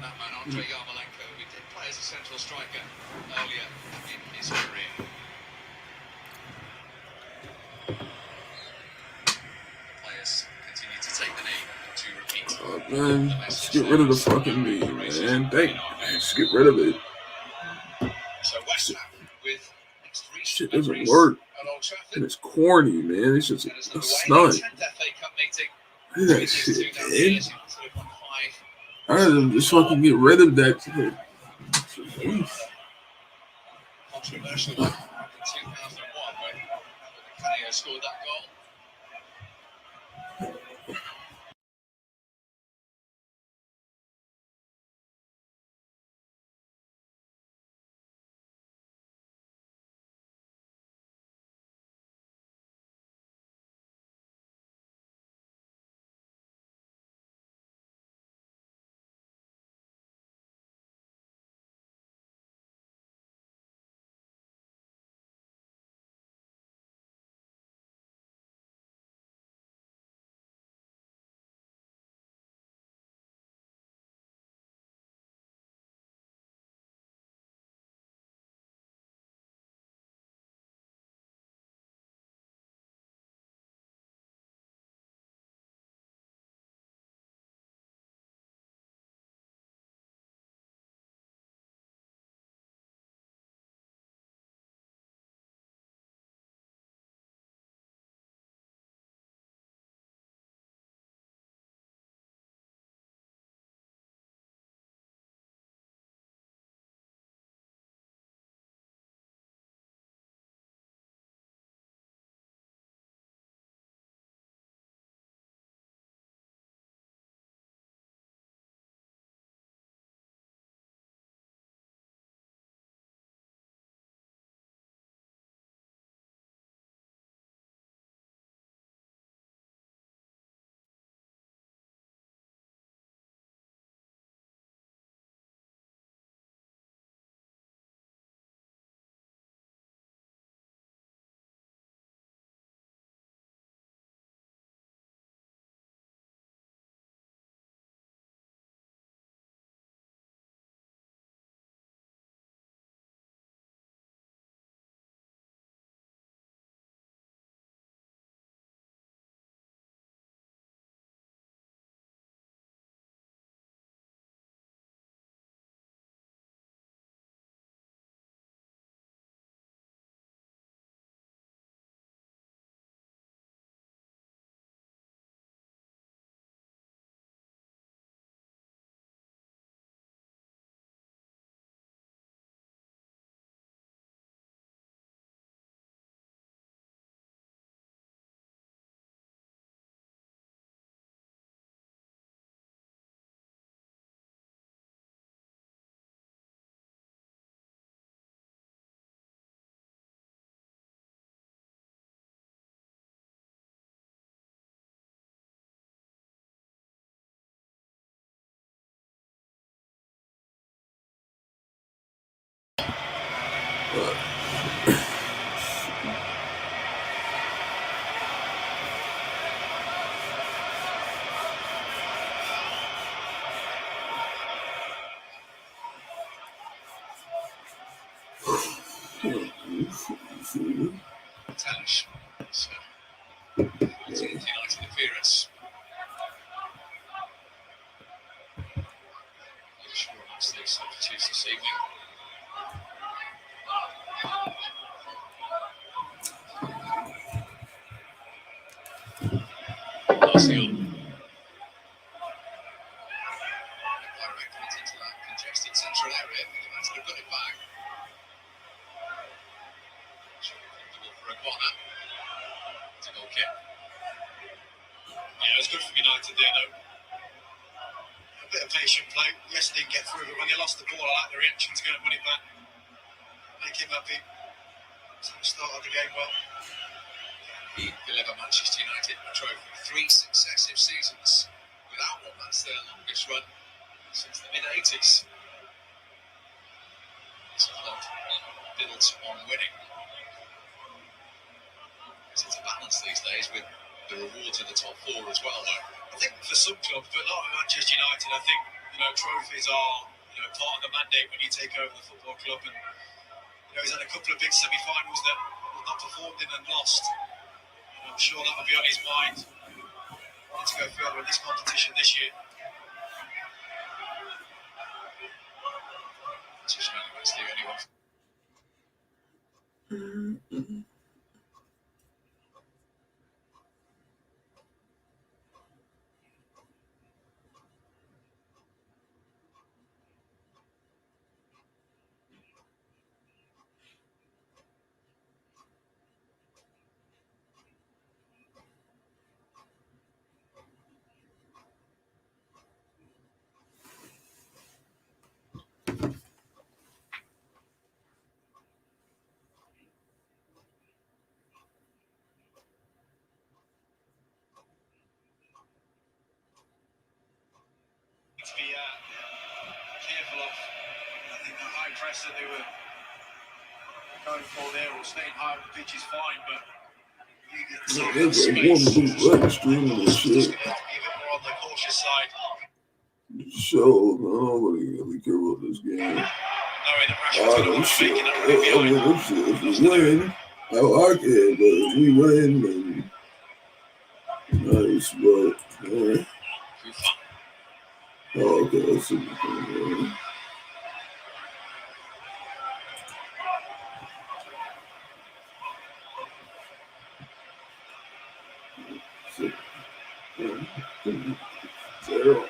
that man, Andre Yarmolenko, who did play as a central striker earlier in his career. The players continue to take the knee to repeat. Oh, man, just get rid of the fucking knee, man. Just get rid of it. So West Ham with shit doesn't work. And it's corny, man. It's just a stunt. Look at that shit, man. I had them just fucking get rid of that shit. Controversial one in 2001 when Canio scored that goal. Tash. So, 14th United appearance. I'm sure that's the substitutes this evening. Martial. Directed into that congested central area. United have got it back. For a corner. It's a goal kick. Yeah, it was good for United there, though. A bit of patient play. Yes, they didn't get through, but when they lost the ball, I like the reaction to go and win it back. Make him happy. Started the game well. He delivered Manchester United a trophy 3 successive seasons without one. That's their longest run since the mid-80s. It's a club built on winning. It's a balance these days with the rewards of the top four as well, though. I think for some clubs, but not Manchester United, I think trophies are part of the mandate when you take over the football club, and he's had a couple of big semi-finals that he's not performed in and lost. I'm sure that will be on his mind. To go further in this competition this year. That's the only one. To be careful of, I think the high press that they were going for there, or staying high on the pitch is fine, but you get some space. Just going to have to be a bit more on the cautious side. So, nobody really care about this game. Knowing that Rashford's going to want to make that run behind. If we win, I like it, but if we win, then nice, but oh, okay, let's see. Zero.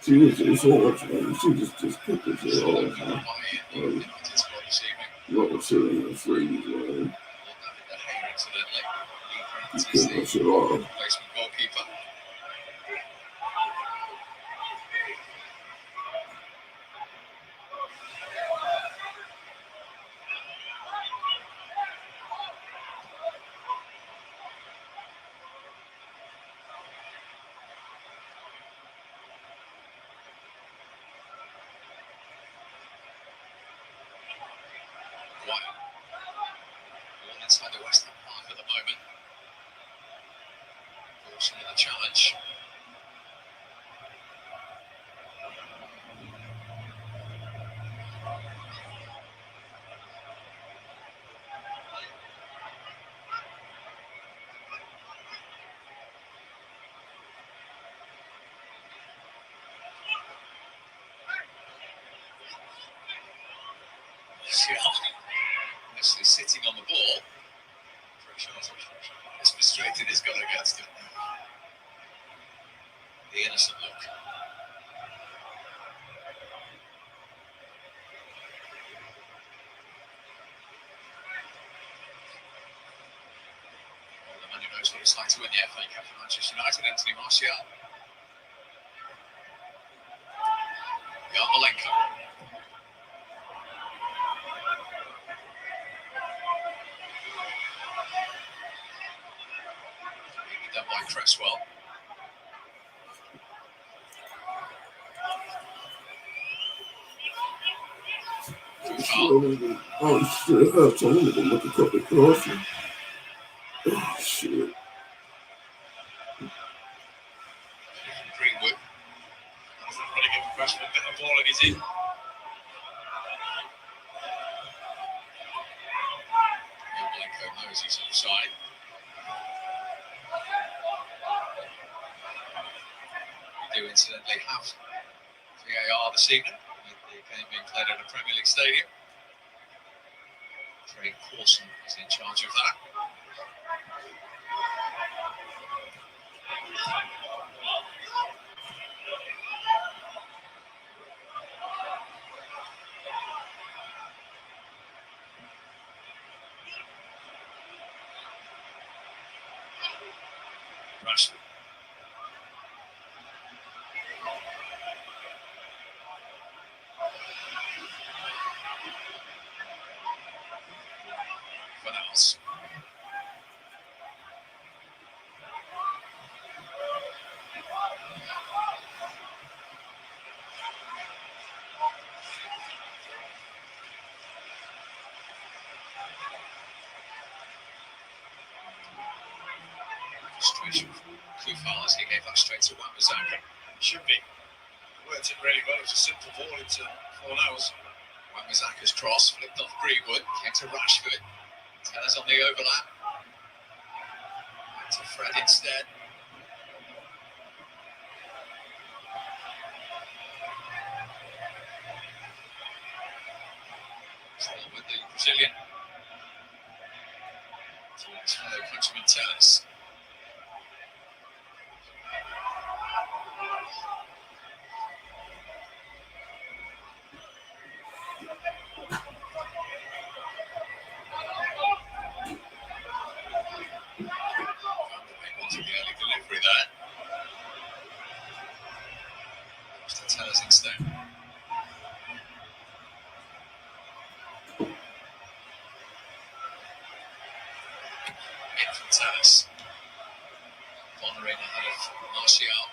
She was so much fun. She just put the zero on her. Not sitting in the freeze, man. Just put my shit off. Inside the western half at the moment. Forcing the challenge. Actually sitting on the ball. As frustrated as got against him. The innocent look. Well, the man who knows what it's like to win the FA Cup for Manchester United, Anthony Martial. Yarmolenko. Done by Cresswell. Oh shit, I have time to look a cup of coffee. Oh shit. Greenwood. Trying to give Rashford a bit of ball and he's in. Yarmolenko knows he's offside. We do incidentally have VAR this evening, with the game being played at a Premier League stadium. Craig Corson is in charge of that. Rashford. Vanels. Frustration from Kufal as he gave that straight to Wan-Bissaka. Should be. worked it really well. It was a simple ball into Fornells. Wan-Bissaka's cross flipped off Greenwood, came to Rashford. Tellers on the overlap. Back to Fred instead. Still with the Brazilian. To his fellow countryman Tellers. Wanted the early delivery there. Goes to Tellers instead. In from Tellers. Bonner in ahead of Martial.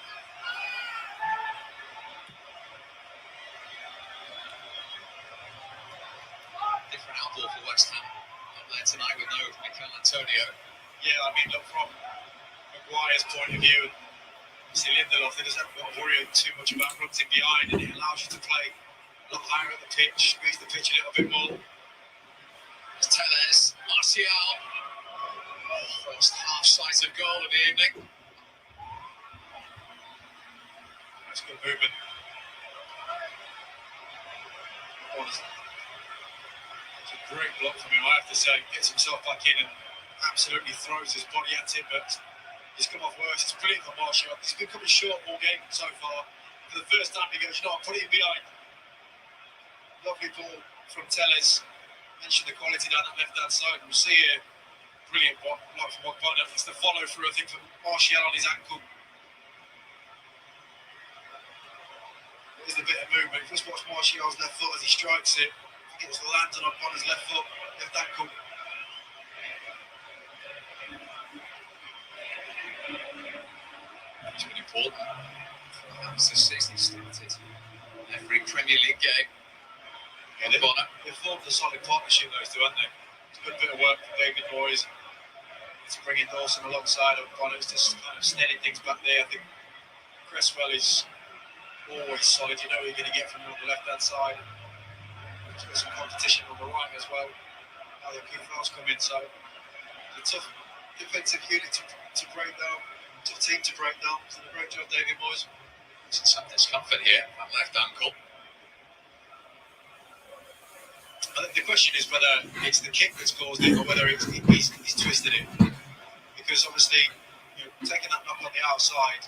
Different outball for West Ham. Up there tonight with no Mikel Antonio. Yeah, I mean, look, from Maguire's point of view, see Lindelof, he doesn't have to worry too much about running behind, and it allows you to play a lot higher at the pitch, squeeze the pitch a little bit more. There's Tellers, Martial. First half sight of goal of the evening. That's good movement. It's a great block from him, I have to say. Gets himself back in and absolutely throws his body at it, but he's come off worse. It's brilliant for Martial. He's been coming short all game so far. For the first time, he goes, you know, I'll put it in behind. Lovely ball from Tellers. Mentioned the quality down that left-hand side. We'll see here. Brilliant block from Ogbonna. It's the follow-through, I think, from Martial on his ankle. There's a bit of movement. Just watch Martial's left foot as he strikes it. I think it was lands on Ogbonna's left foot, left ankle. It's been important. As this season started, every Premier League game. Yeah, they've formed a solid partnership, those two, haven't they? It's a good bit of work from David Moyes to bring in Dawson alongside Ogbonna. It's just kind of steady things back there. I think Cresswell is always solid. You know what you're going to get from him on the left-hand side. He's got some competition on the right as well. Now the Kufals come in, so it's a tough defensive unit to break down, tough team to break down. He's done a great job, David Moyes. Some discomfort here, that left ankle. I think the question is whether it's the kick that's caused it or whether he's twisted it. Because obviously, you know, taking that knock on the outside,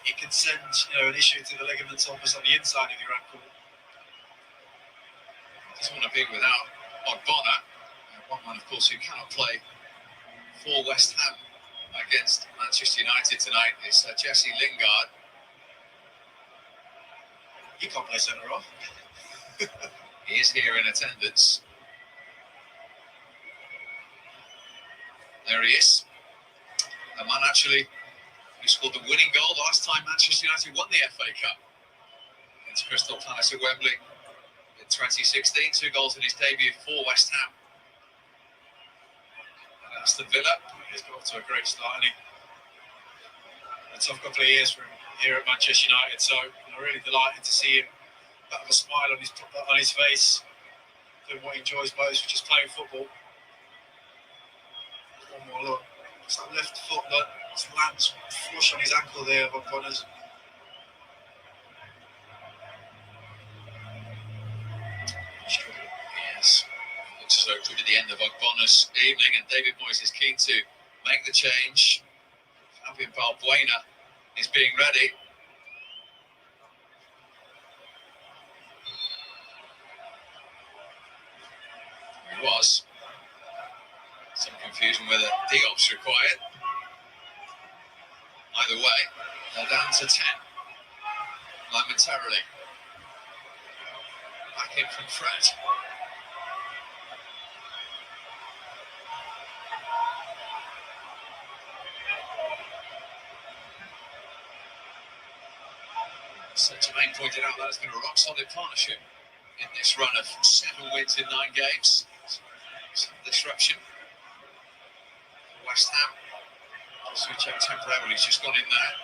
it can send an issue to the ligaments almost on the inside of your ankle. Doesn't want to be without Ogbonna. One man, of course, who cannot play for West Ham against Manchester United tonight is Jesse Lingard. He can't play centre off. He is here in attendance. There he is. A man actually who scored the winning goal last time Manchester United won the FA Cup against Crystal Palace at Wembley in 2016. 2 goals in his debut for West Ham. And Aston Villa. He's got off to a great start, and a tough couple of years for him here at Manchester United. So I'm really delighted to see him have a smile on his face, doing what he enjoys most, which is playing football. One more look. It's that left foot that lands flush on his ankle there of Ogbonna's. Yes. Looks as though it could be the end of Ogbonna's evening, and David Moyes is keen to make the change. Fabian Balbuena is being ready. He was. Some confusion whether Diop's required. Either way, they're down to 10 momentarily. Back in from Fred. So Jermaine pointed out that has been a rock-solid partnership in this run of 7 wins in 9 games. Some disruption. West Ham. Switch out temporarily, he's just gone in there.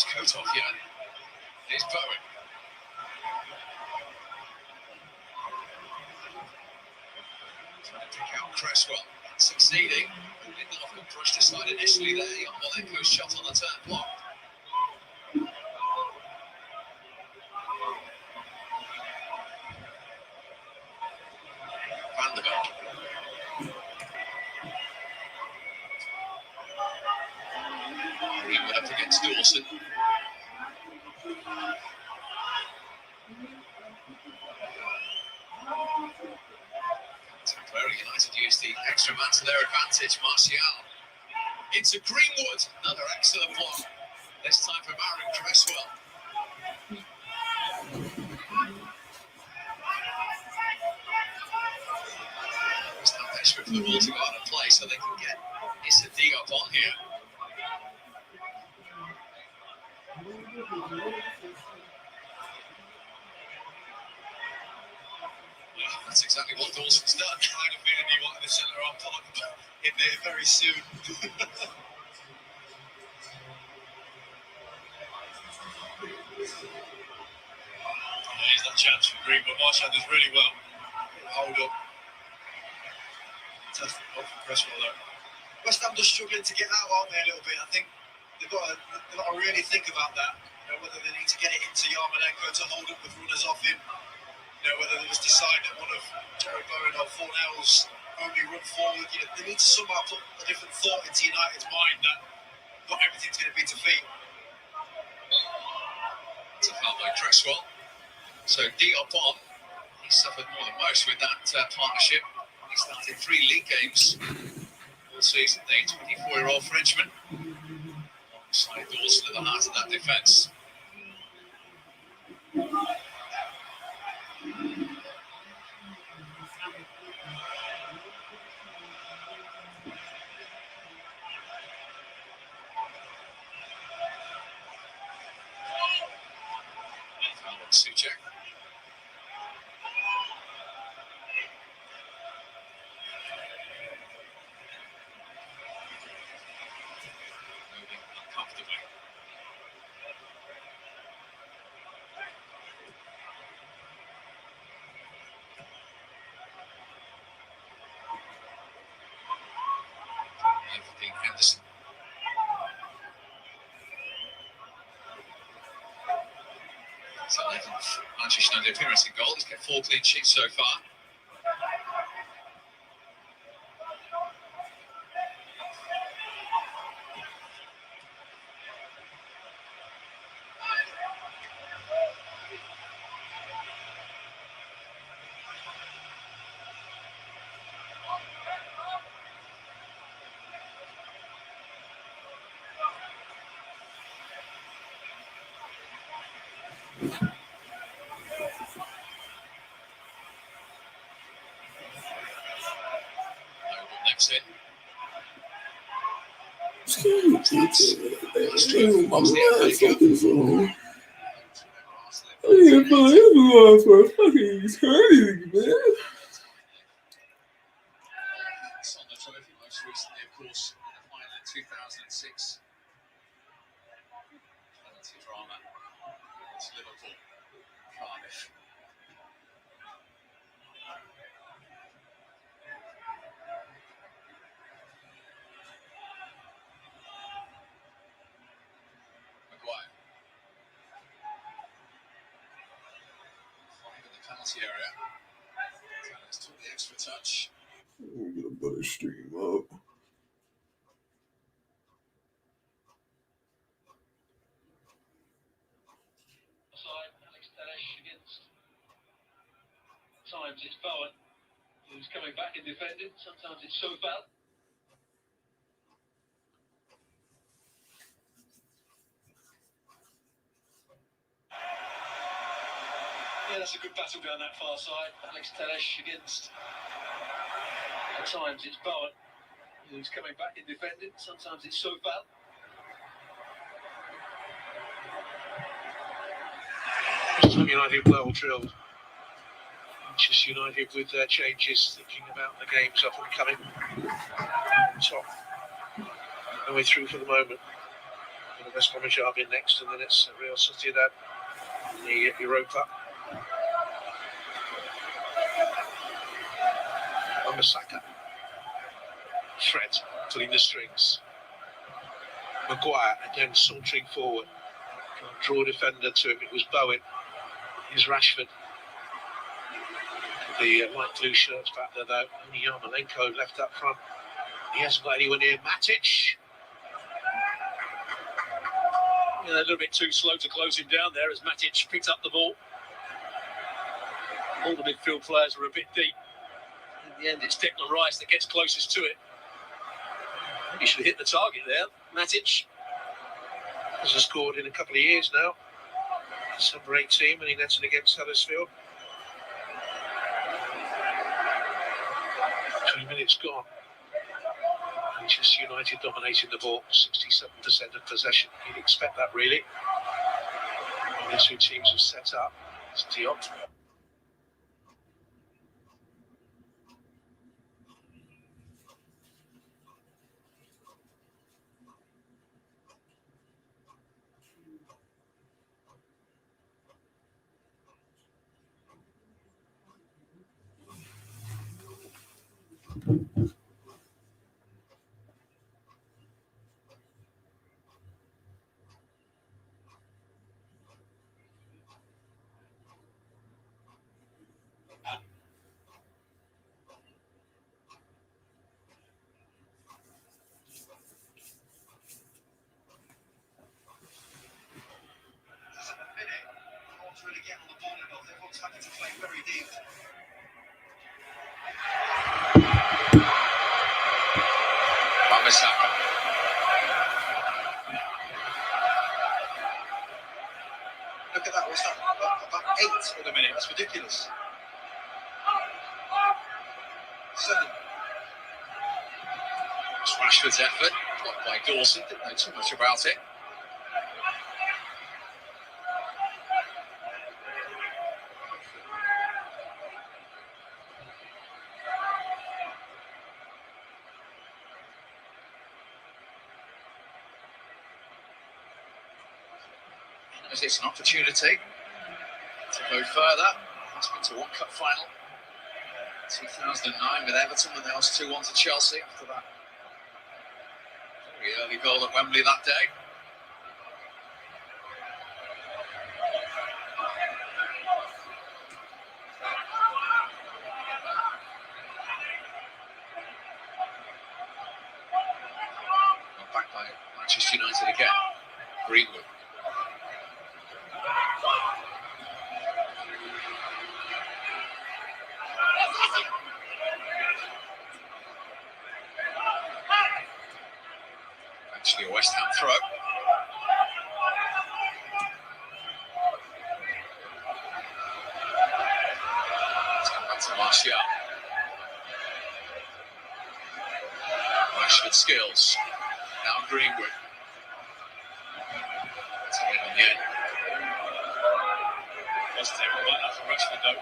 his coat off yet. Here's Bowen. Trying to pick out Cresswell. Succeeding. Lindelof got brushed aside initially there. Yarmolenko's shot on the turn block. Van der Beek. Greenwood up against Dawson. Temporarily United used the extra man to their advantage. Martial into Greenwood. Another excellent block. This time from Aaron Cresswell. There's no desperate for the ball to go out of play so they can get Issa Diop on here. Yeah, that's exactly what Dawson's done. I had a feeling he wanted the centre half part in there very soon. There's that chance for Greenwood. Martial does really well. Hold up. Fantastic ball from Cresswell though. West Ham just struggling to get out, aren't they, a little bit? I think they've got to really think about that. You know, whether they need to get it into Yarmolenko to hold up with runners off him. You know, whether they just decide that one of Jared Bowen or Fornell's only run forward. You know, they need to somehow put a different thought into United's mind that not everything's going to be defeat. It's a foul by Cresswell. So Diop on. He suffered more than most with that partnership. He started 3 league games all season. The 24-year-old Frenchman alongside Dawson at the heart of that defence. Suchek. Moving uncomfortably. Dean Henderson. It's 11th Manchester United appearance in goal. He's got 4 clean sheets so far. Next in. On the trophy most recently, of course, in the final in 2006. Penalty drama. It's Liverpool, Cardiff. Maguire. 5 in the penalty area. Tallis took the extra touch. I'm gonna better stream up. Sometimes it's Bowen who's coming back and defending. Sometimes it's Sobel. Yeah, that's a good battle down that far side. Alex Telles against. At times it's Bowen who's coming back and defending. Sometimes it's Sobel. United well drilled. Manchester United with their changes, thinking about the games up and coming. Top. No way through for the moment. But the West Bromwich Albion next, and then it's Real Sociedad in the Europa. Wan-Bissaka. Fred pulling the strings. Maguire again sauntering forward. Can't draw a defender to him. It was Bowen. Here's Rashford. The light blue shirts back there though. Only Yarmolenko left up front. He hasn't got anyone near Matic. A little bit too slow to close him down there as Matic picked up the ball. All the midfield players were a bit deep. In the end, it's Declan Rice that gets closest to it. He should have hit the target there. Matic Hasn't scored in a couple of years now. December 18 when he netted against Huddersfield. 3 minutes gone. Manchester United dominating the ball, 67% of possession. You'd expect that really. The two teams have set up. It's Diop. Really get on the ball enough. Everyone's having to play very deep. Wan-Bissaka. Look at that. What's that? About 8 at the minute. That's ridiculous. 7. It's Rashford's effort. Blocked by Dawson. Didn't know too much about it. As it's an opportunity to go further. It's been to one cup final. 2009 with Everton, and they lost 2-1 to Chelsea after that very early goal at Wembley that day. Back by Manchester United again. Greenwood. Actually, a West Ham throw. Let's come back to Martial. Rashford skills. Now Greenwood. It's in on the end. was terrible like that for Rashford though.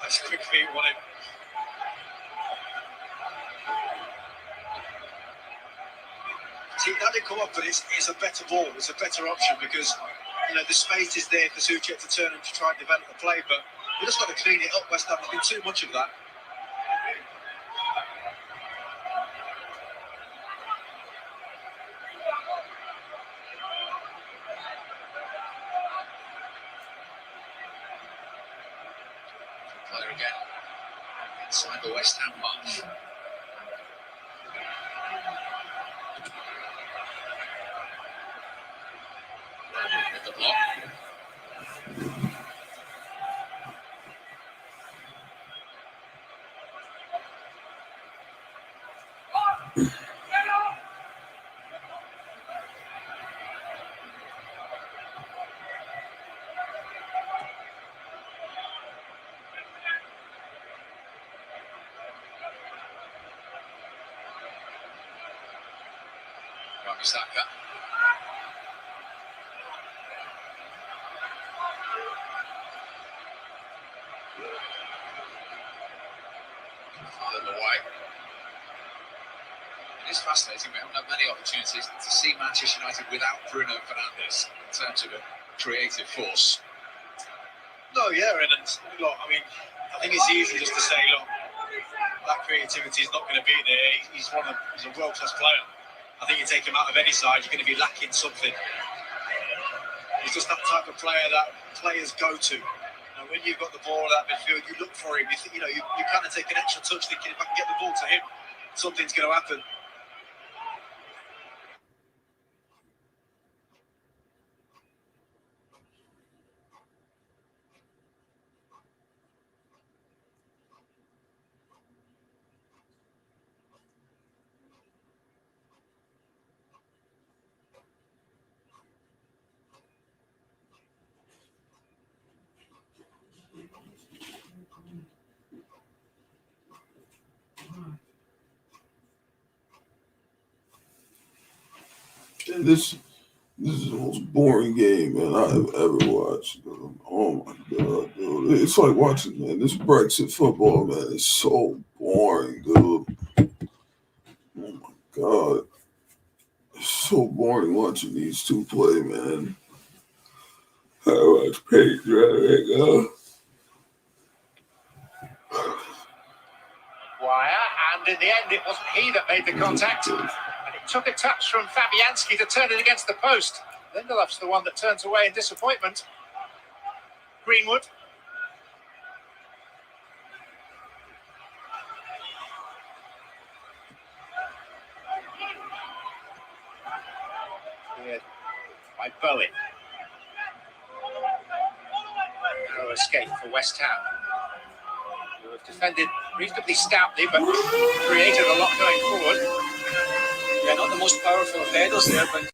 That's quick feet on him. See, that didn't come up, but it's a better ball. It's a better option because, you know, the space is there for Souček to turn and to try and develop the play, but we just got to clean it up. West Ham, there's been too much of that. Player again inside the West Ham half. With the block. Wan-Bissaka. Further away. It's fascinating. We haven't had many opportunities to see Manchester United without Bruno Fernandes in terms of a creative force. No, yeah, and look, I mean, I think it's easy just to say, look, that creativity is not going to be there. He's a world-class player. I think you take him out of any side, you're going to be lacking something. He's just that type of player that players go to. And when you've got the ball at that midfield, you look for him. You kind of take an extra touch, thinking if I can get the ball to him, something's going to happen. This is the most boring game, man, I've ever watched. Dude. Oh my god, dude! It's like watching, man. This Brexit football, man, is so boring, dude. Oh my god, it's so boring watching these two play, man. I watch Page right now. Wire, and in the end, it wasn't he that made the contact. And it took a touch from Fabianski to turn it against the post. Lindelof's the one that turns away in disappointment. Greenwood. Cleared by Bowen. Narrow escape for West Ham, who have defended reasonably stoutly, but created a lot going forward. Yeah, not the most powerful of headers there, but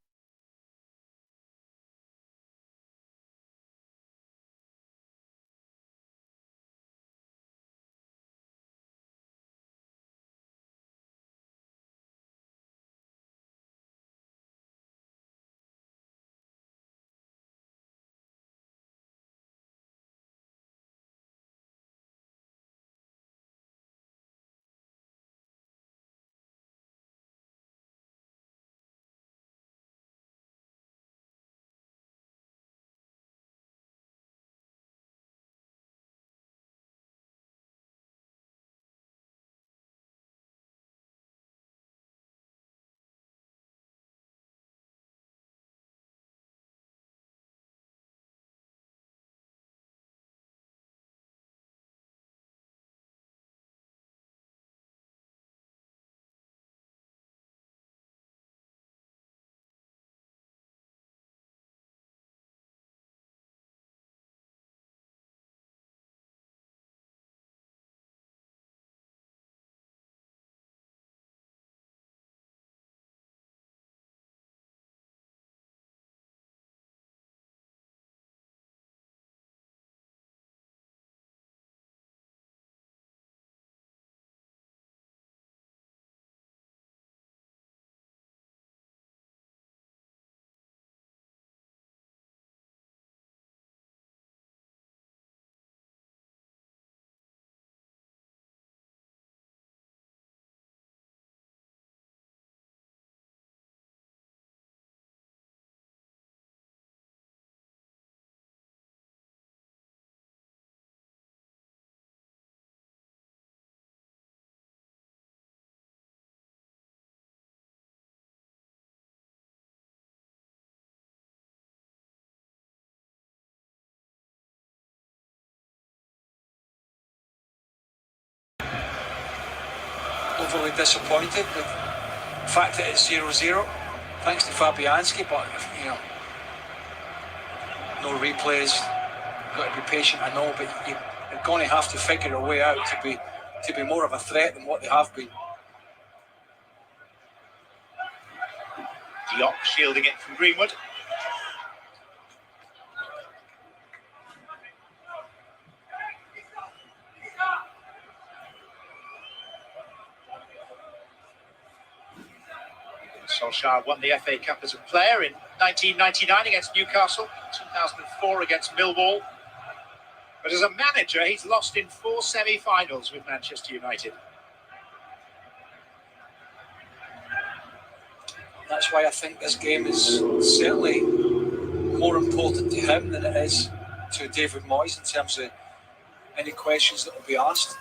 overly disappointed with the fact that it's 0-0, thanks to Fabianski, but no replays. Got to be patient, I know, but you're going to have to figure a way out to be more of a threat than what they have been. Diop shielding it from Greenwood. Solskjaer won the FA Cup as a player in 1999 against Newcastle, 2004 against Millwall. But as a manager, he's lost in 4 semi-finals with Manchester United. That's why I think this game is certainly more important to him than it is to David Moyes in terms of any questions that will be asked.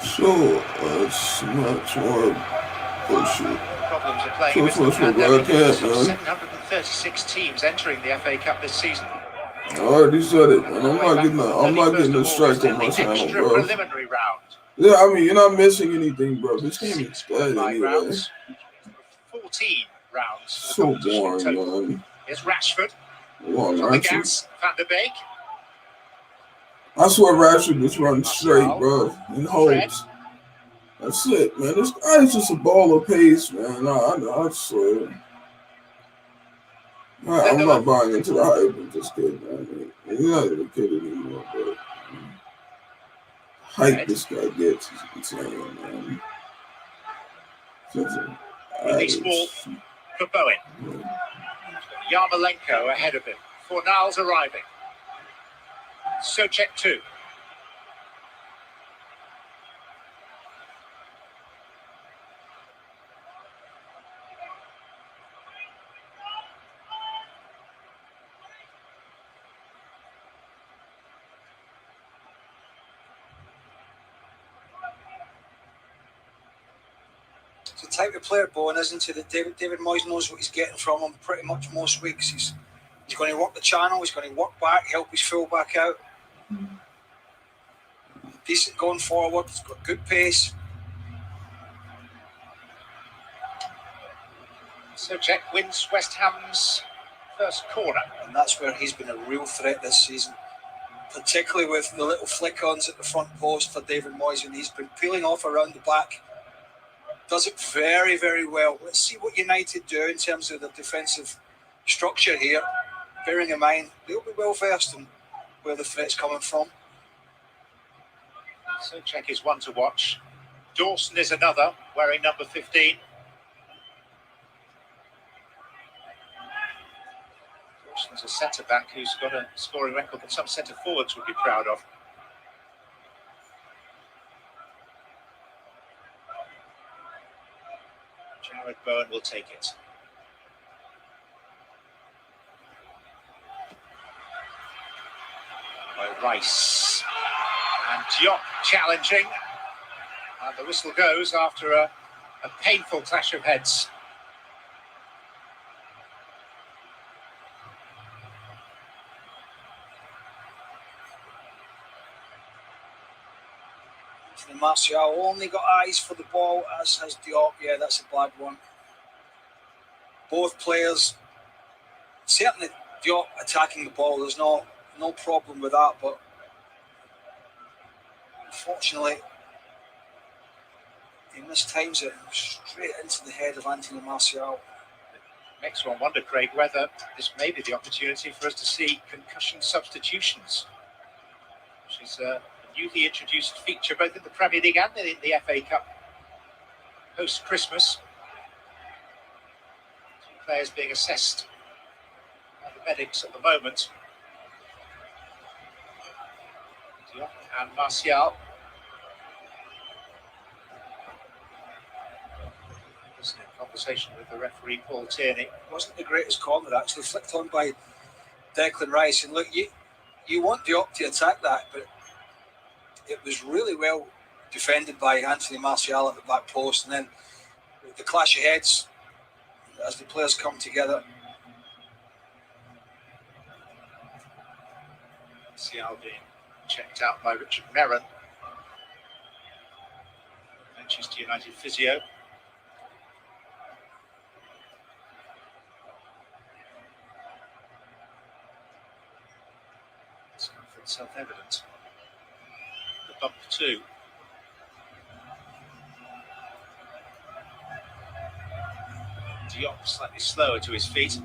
So it's much more bullshit. Problems are playing So in it's the much more pandemic. broadcast, Some man. 736 teams entering the FA Cup this season. I already said it, man. I'm not getting a strike on my channel, Extra bro. preliminary round. Yeah, I mean, you're not missing anything, bro. This game is 6 dead qualifying anyway. rounds. 14 rounds. So boring, man. Here's Rashford. Come on, On the Rashford. gas, Van der Beek. I swear Rashford just runs straight, bro, and holds. That's it, man. This guy's just a ball of pace, man. I swear. I'm not buying into the hype of this kid, man. He's not even a kid anymore, but hype this guy gets is insane, man. Release ball for Bowen. Yarmolenko ahead of him. Fornals arriving. Socek 2. It's the type of player, Bowen, isn't he, that David Moyes knows what he's getting from him pretty much most weeks. He's going to work the channel, he's going to work back, help his full-back out. Decent going forward, he's got good pace. Socek wins West Ham's first corner. And that's where he's been a real threat this season, particularly with the little flick-ons at the front post for David Moyes, and he's been peeling off around the back. Does it very, very well. Let's see what United do in terms of the defensive structure here, bearing in mind they'll be well versed in where the threat's coming from. Socek is one to watch. Dawson is another, wearing number 15. Dawson's a centre-back who's got a scoring record that some centre-forwards would be proud of. Jared Bowen will take it. By Rice. And Diop challenging. And the whistle goes after a painful clash of heads. Martial only got eyes for the ball, as has Diop. Yeah, that's a bad one. Both players, certainly Diop attacking the ball, there's no problem with that, but unfortunately he mistimes it straight into the head of Anthony Martial. Makes one wonder, Craig, whether this may be the opportunity for us to see concussion substitutions, which is a newly introduced feature both in the Premier League and in the FA Cup post-Christmas. Two players being assessed by the medics at the moment. Diop and Martial. Just in conversation with the referee, Paul Tierney. Wasn't the greatest corner, actually, flicked on by Declan Rice. And look, you want Diop to attack that, but it was really well defended by Anthony Martial at the back post, and then the clash of heads as the players come together. Martial being checked out by Richard Merron, Manchester United physio. Discomfort self-evident. The bump too. Diop slightly slower to his feet.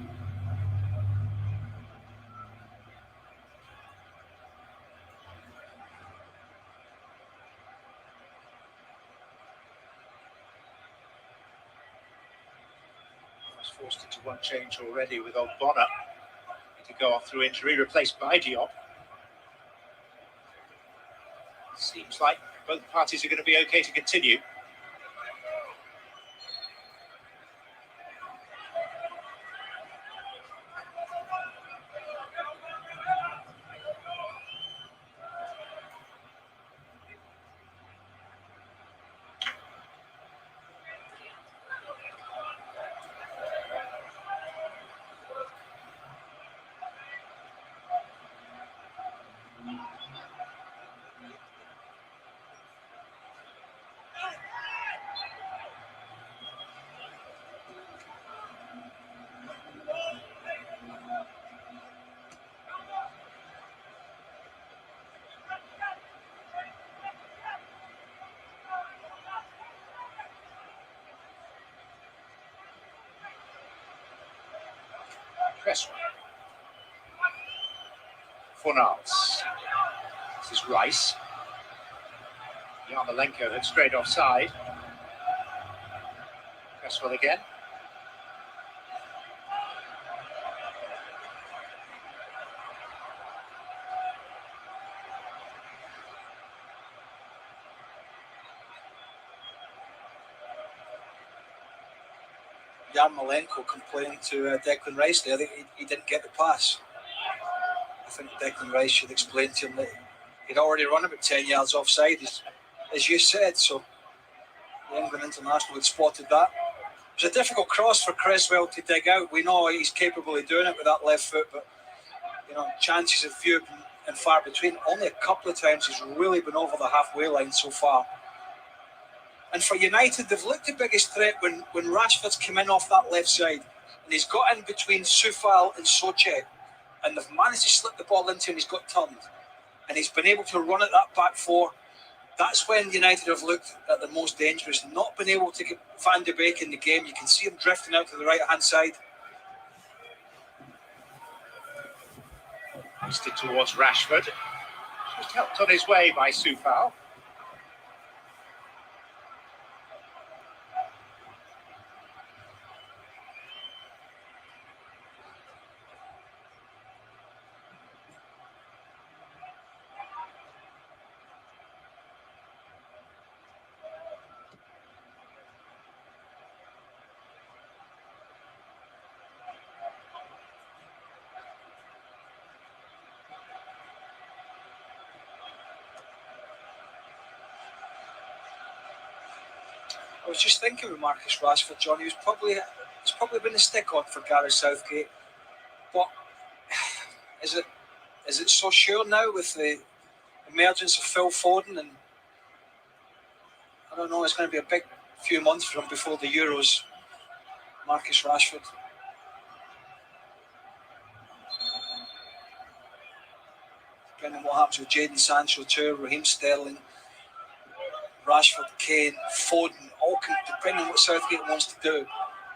Was forced into one change already with Ogbonna to go off through injury, replaced by Diop. Seems like both parties are going to be okay to continue. Press Fornals. This is Rice. Yarmolenko had straight offside. Cresswell again. Yarmolenko complained to Declan Rice there that he didn't get the pass. I think Declan Rice should explain to him that he'd already run about 10 yards offside, as you said. So the England international had spotted that. It was a difficult cross for Cresswell to dig out. We know he's capable of doing it with that left foot, but chances are few and far between. Only a couple of times he's really been over the halfway line so far. And for United, they've looked the biggest threat when Rashford's come in off that left side, and he's got in between Soufal and Soucek, and they've managed to slip the ball into him. He's got turned, and he's been able to run at that back four. That's when United have looked at the most dangerous, not been able to get Van de Beek in the game. You can see him drifting out to the right-hand side. Hoisted towards Rashford. Just helped on his way by Soufal. I was just thinking with Marcus Rashford, John, it's probably been a stick on for Gareth Southgate. But is it so sure now with the emergence of Phil Foden? And I don't know, it's going to be a big few months for him before the Euros. Marcus Rashford. Depending on what happens with Jadon Sancho too, Raheem Sterling, Rashford, Kane, Foden, all can, depending on what Southgate wants to do in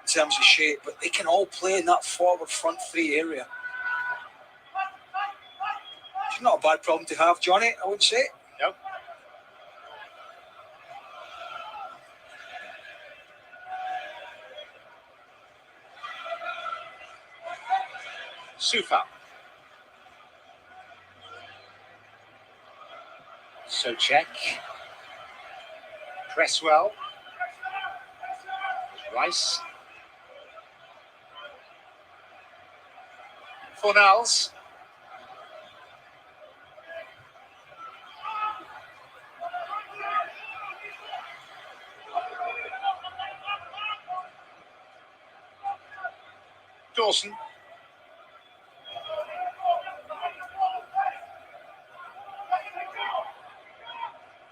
terms of shape, but they can all play in that forward front three area. It's not a bad problem to have, Johnny, I would say. No. Soufal. Soucek. Cresswell. Rice. Fornals. Dawson.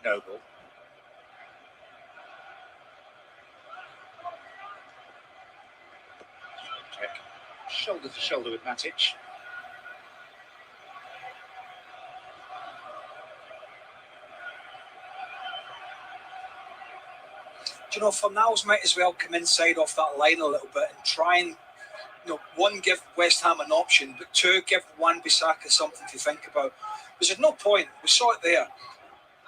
Noble. Check. Shoulder to shoulder with Matic. Do you know, Fornals might as well come inside off that line a little bit and try and, one, give West Ham an option, but two, give Wan-Bissaka something to think about. Because there's no point, we saw it there,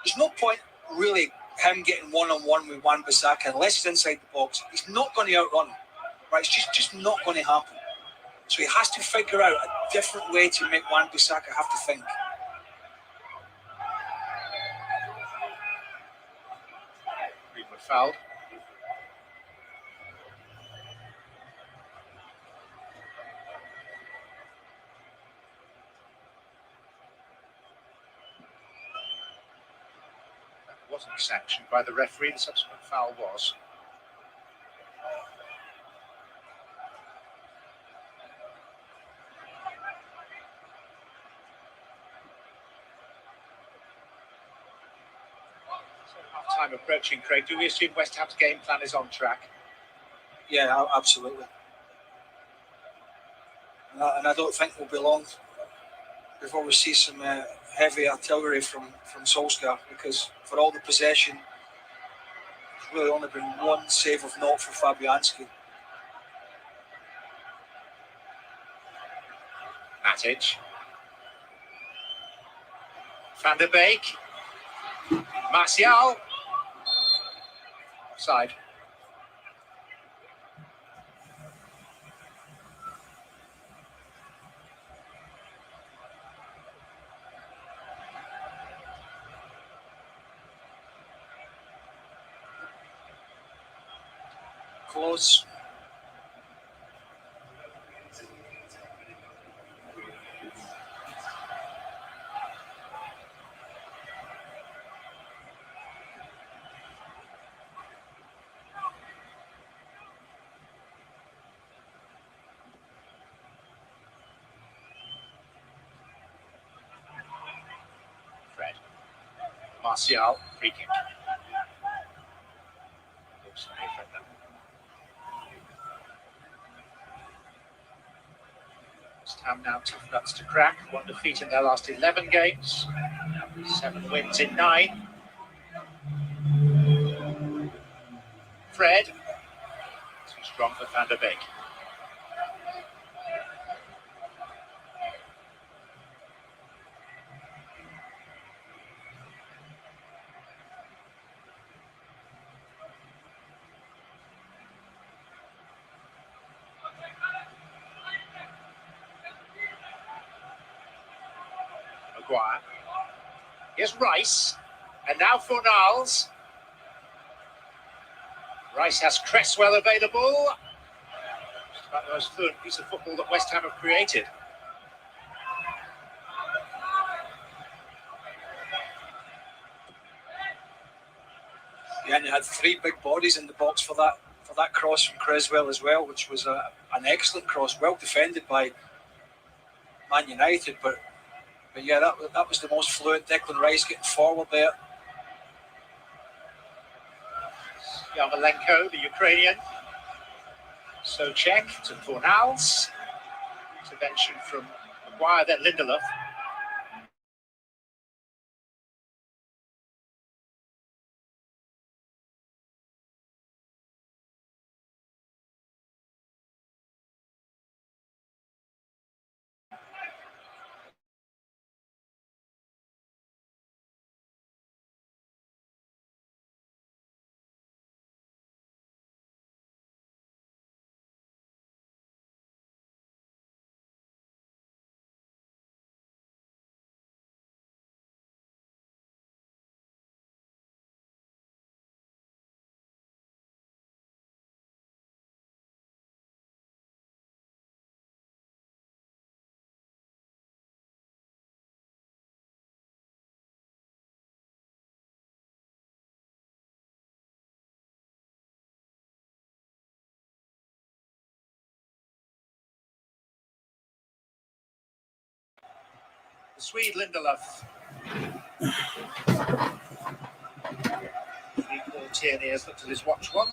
there's no point really him getting one-on-one with Wan-Bissaka unless he's inside the box. He's not going to outrun him, right? It's just not going to happen. So he has to figure out a different way to make Wan-Bissaka have to think. Greenwood fouled. Wasn't sanctioned by the referee. The subsequent foul was. So half-time approaching, Craig. Do we assume West Ham's game plan is on track? Yeah, absolutely. And I don't think we'll be long before we see some heavy artillery from Solskjaer, because for all the possession, there's really only been one save of note for Fabianski. Matic. Van der Beek. Martial. Offside. Close. Martial, free kick. West Ham now tough nuts to crack. 1 defeat in their last 11 games. 7 wins in 9. Fred. Too strong for Van der Beek. Maguire. Here's Rice. And now Fornals. Rice has Cresswell available. It's about the most fluent piece of football that West Ham have created. Yeah, and you had 3 big bodies in the box for that cross from Cresswell as well, which was an excellent cross, well defended by Man United. But yeah, that was the most fluent. Declan Rice getting forward there. Yarmolenko, the Ukrainian. Souček to Fornals. Intervention from Maguire, then Lindelof. The Swede Lindelof. 3-4 Tierney's looked at his watch one.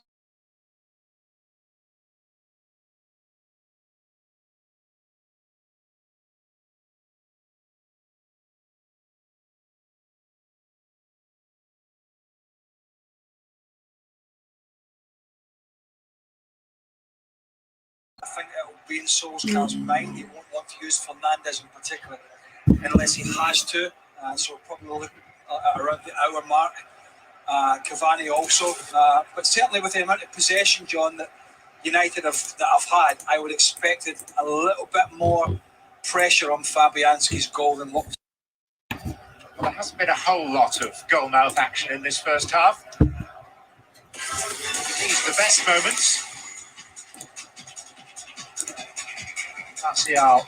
I think it'll be in Solskjaer's mind. He won't want to use Fernandes in particular unless he has to. So probably look at around the hour mark. Cavani also. But certainly with the amount of possession, John, that United have had, I would expect a little bit more pressure on Fabianski's goal than what. Well, there hasn't been a whole lot of goal-mouth action in this first half. These are the best moments. Martial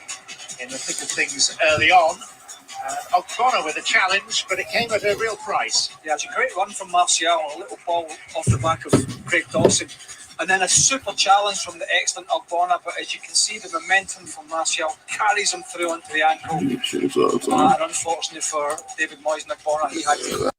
in the thick of things early on. O'Connor with a challenge, but it came at a real price. Yeah, it's a great run from Martial, a little ball off the back of Craig Dawson. And then a super challenge from the excellent Albona, but as you can see, the momentum from Martial carries him through onto the ankle. And unfortunately for David Moyes and Albona, he had to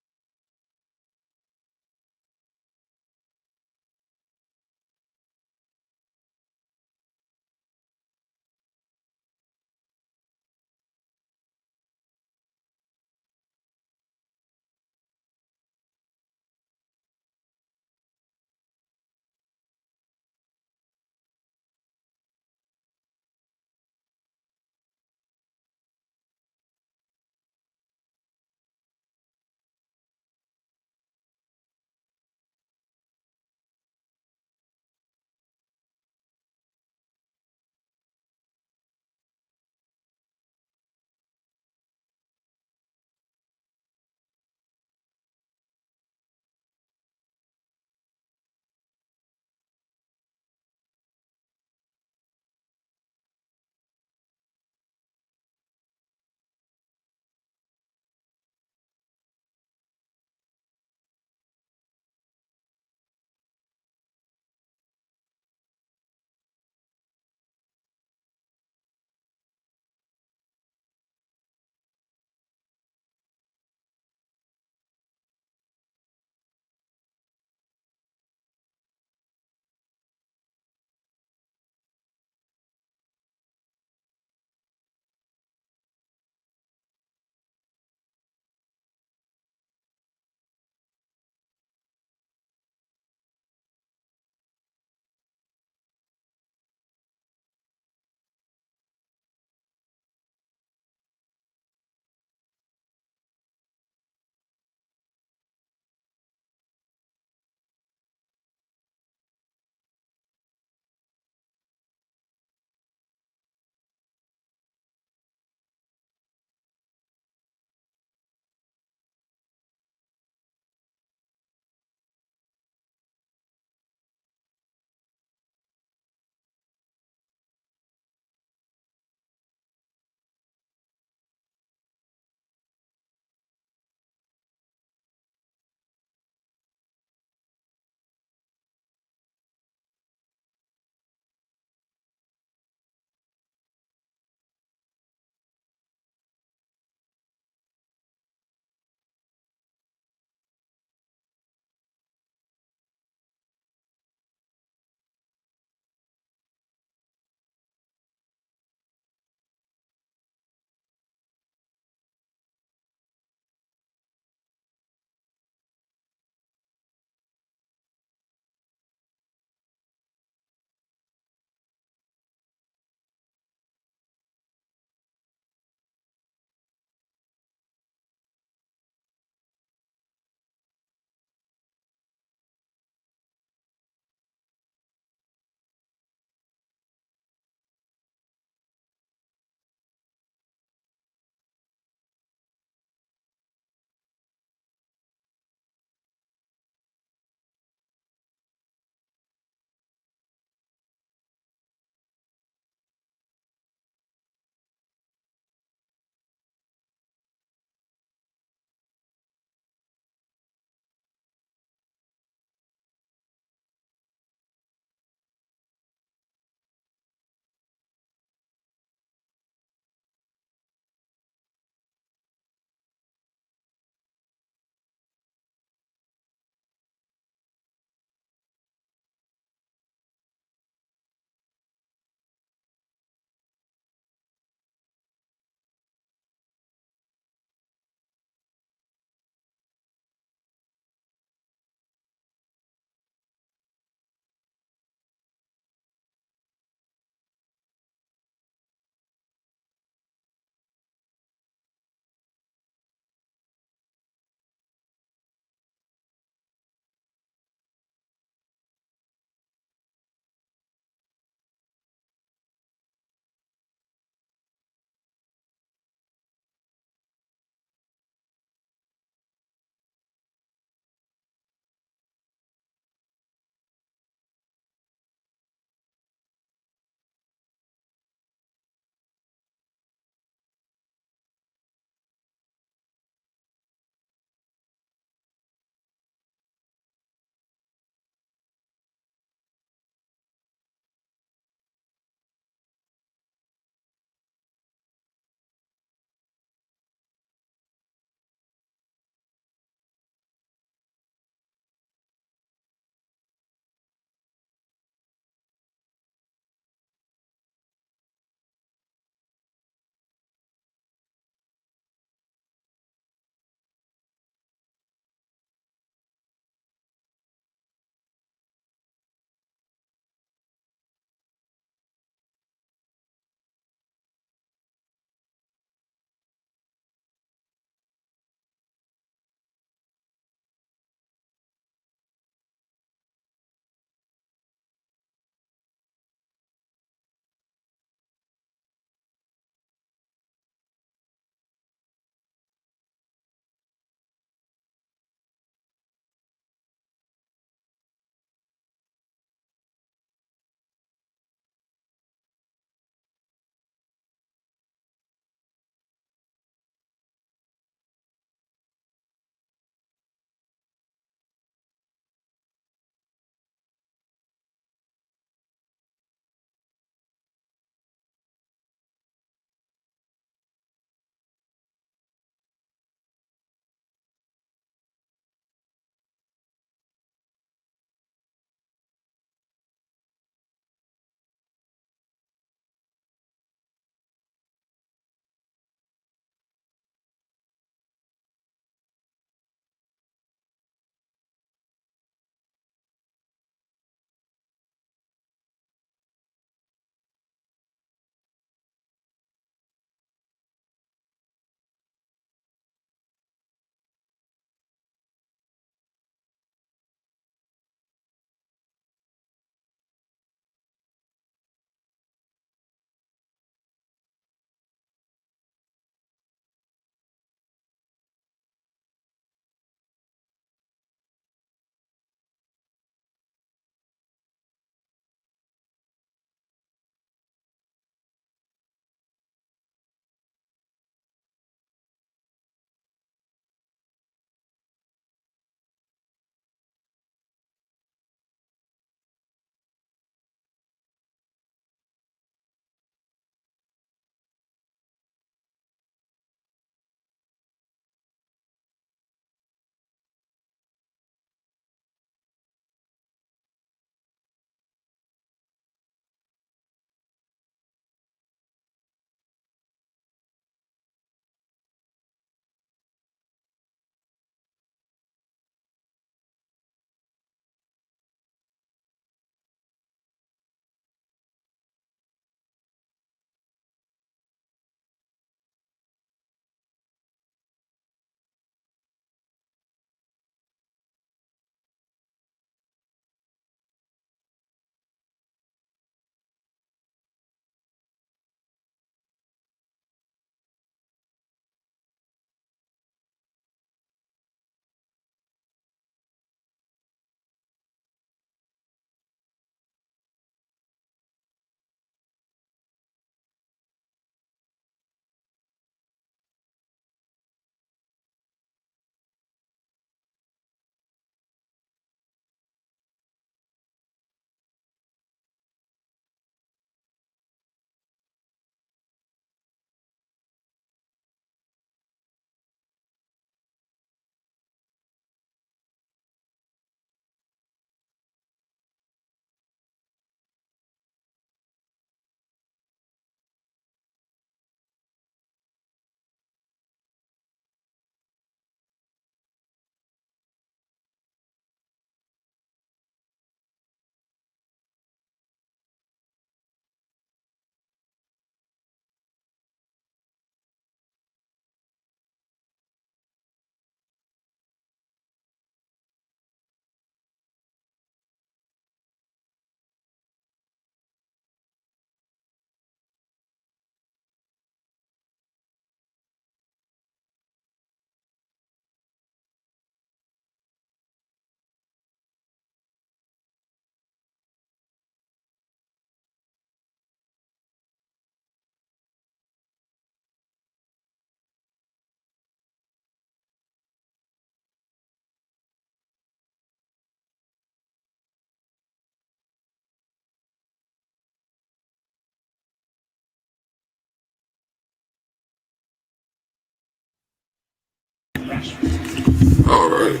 Rashford. All right.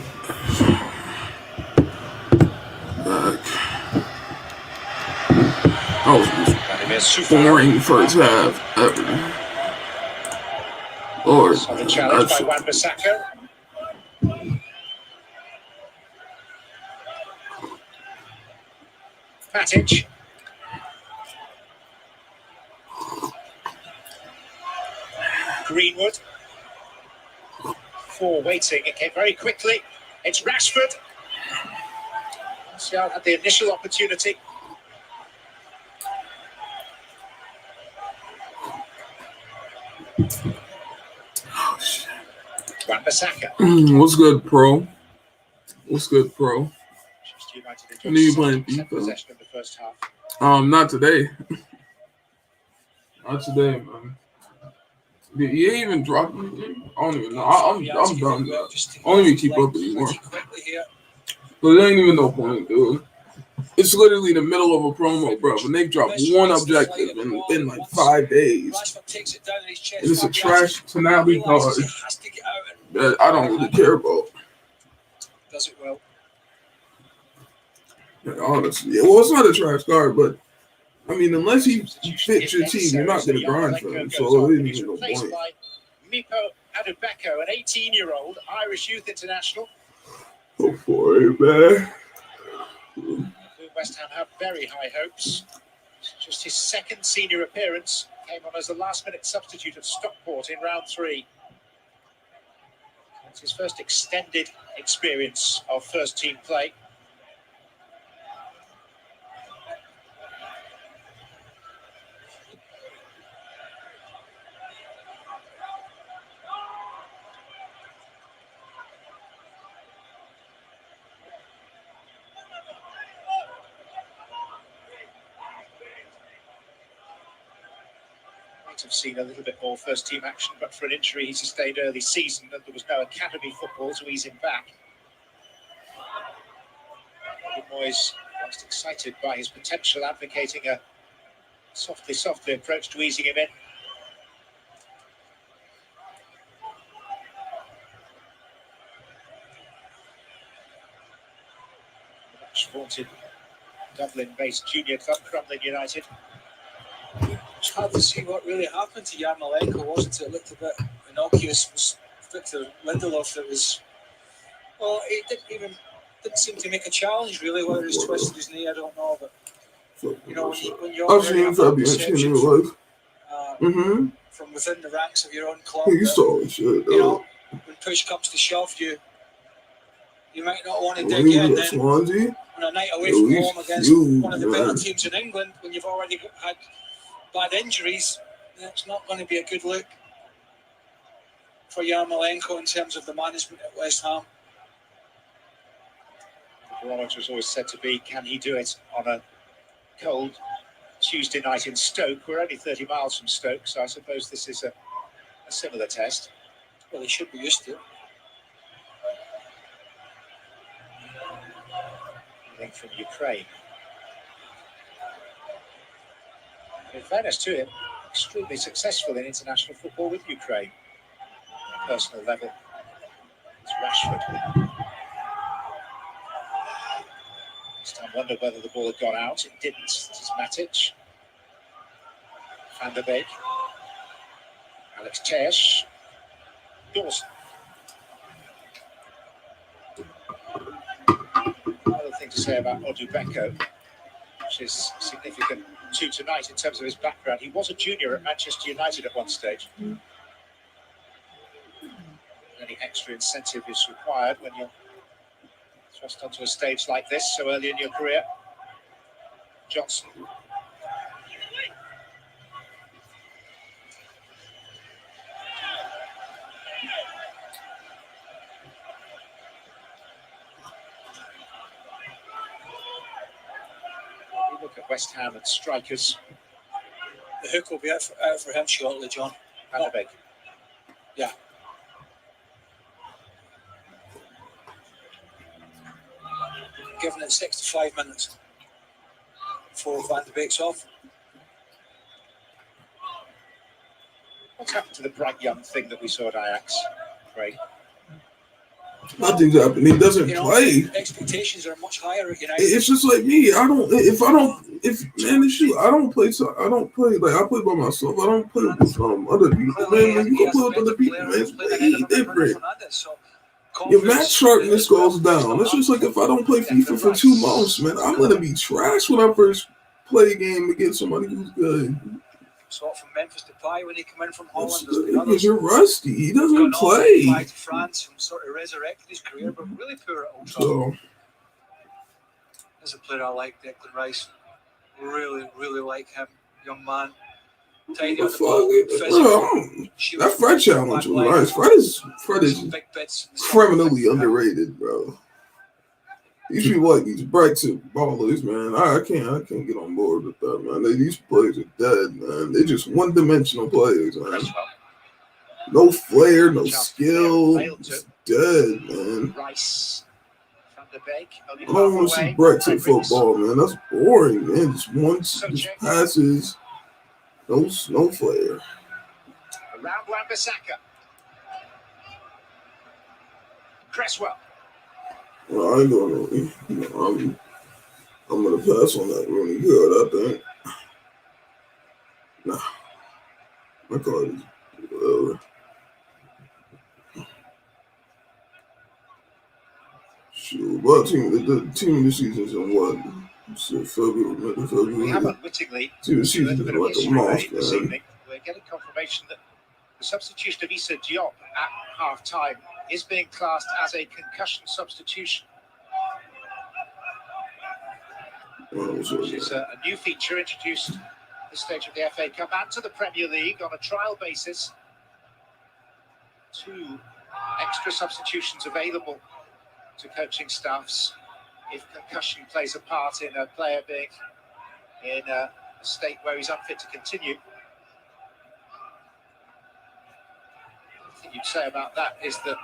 Back. That was the most boring first half ever. Lord, Solid challenge that's by Wan-Bissaka. Matic. Greenwood. For waiting. It came very quickly. It's Rashford. Martial had the initial opportunity. Wan-Bissaka. what's good, pro? What's good, pro? Manchester United I knew you enjoyed playing FIFA. possession in the first half. Not today. Not today, man. You ain't even dropped anything? I don't even know. I'm done. I don't even keep up anymore. But there ain't even no point, dude. It's literally the middle of a promo, bro. When they drop one objective in like 5 days, and it's a trash finale card that I don't really care about. Does it well. Honestly, yeah. Well, it's not a trash card, but I mean, unless he fits your team, you're not gonna grind for him. So it ain't even no point. Mipo Adubeko, an 18-year-old Irish youth international. Go for it, man. West Ham have very high hopes. It's just his second senior appearance. Came on as the last-minute substitute of Stockport in round 3. It's his first extended experience of first-team play. Have seen a little bit more first-team action, but for an injury he sustained early season, and there was no academy football to ease him back. Moyes was excited by his potential, advocating a softly approach to easing him in. The much vaunted Dublin-based junior club, Crumlin United. It's hard to see what really happened to Yarmolenko, wasn't it? It looked a bit innocuous. It was Victor Lindelof that was... Well, he didn't seem to make a challenge, really. Whether he's twisted his knee, I don't know. But, you know, when you're I've seen Fabian in real life. From within the ranks of your own club, You saw shit, you know, when push comes to shove, you might not want to dig in. Then on a night away from home against one of the better teams in England, when you've already had bad injuries, it's not going to be a good look for Yarmolenko in terms of the management at West Ham. The barometer was always said to be, can he do it on a cold Tuesday night in Stoke? We're only 30 miles from Stoke, so I suppose this is a similar test. Well, he should be used to it. From Ukraine. In fairness to him, extremely successful in international football with Ukraine. On a personal level, it's Rashford. This time wondered whether the ball had gone out. It didn't. This is Matic. Van der Beek. Alex Tesh. Dawson. Another thing to say about Odubeko, which is significant too tonight in terms of his background. He was a junior at Manchester United at one stage. Any extra incentive is required when you're thrust onto a stage like this so early in your career. Johnson. We look at West Ham and strikers. The hook will be out for him shortly, John. Van der Beek. Yeah. Given it 65 minutes before Van der Beek's off. What's happened to the bright young thing that we saw at Ajax, Craig? Nothing's happened. He doesn't play. Expectations are much higher at United. It's just like me. I don't play. So I don't play like I play by myself. I don't play with other people. Man, when you go play with other people, man, it's way different. Your match sharpness goes down. It's just like if I don't play FIFA for 2 months, man, I'm gonna be trash when I first play a game against somebody who's good. Saw it from Memphis Depay when he came in from Holland. Because you're rusty. He doesn't play. Back to France and sort of resurrected his career, but really poor at Old Trafford. There's a player I like, Declan Rice. Really, really like him. Young man. Tidy on the ball. That Fred challenge was nice. Fred is criminally underrated, bro. These people like these brexit ballers, man. I can't get on board with that, man. These players are dead, man. They're just one-dimensional players, man. No flair, no skill. It's dead, man. I don't want to see brexit football, man. That's boring, man. Just passes, no flair. Around Wan-Bissaka. Cresswell. Well, I ain't gonna. I'm gonna pass on that really good. I think. Nah, my card is whatever. Sure, but the team of the season's in what? So February. We have unwittingly team of the season is like a month, this man. evening. We're getting confirmation that the substitution of Issa Diop at half-time is being classed as a concussion substitution. Which is a new feature introduced at this stage of the FA Cup and to the Premier League on a trial basis. 2 extra substitutions available to coaching staffs if concussion plays a part in a player being in a state where he's unfit to continue. The thing you'd say about that is that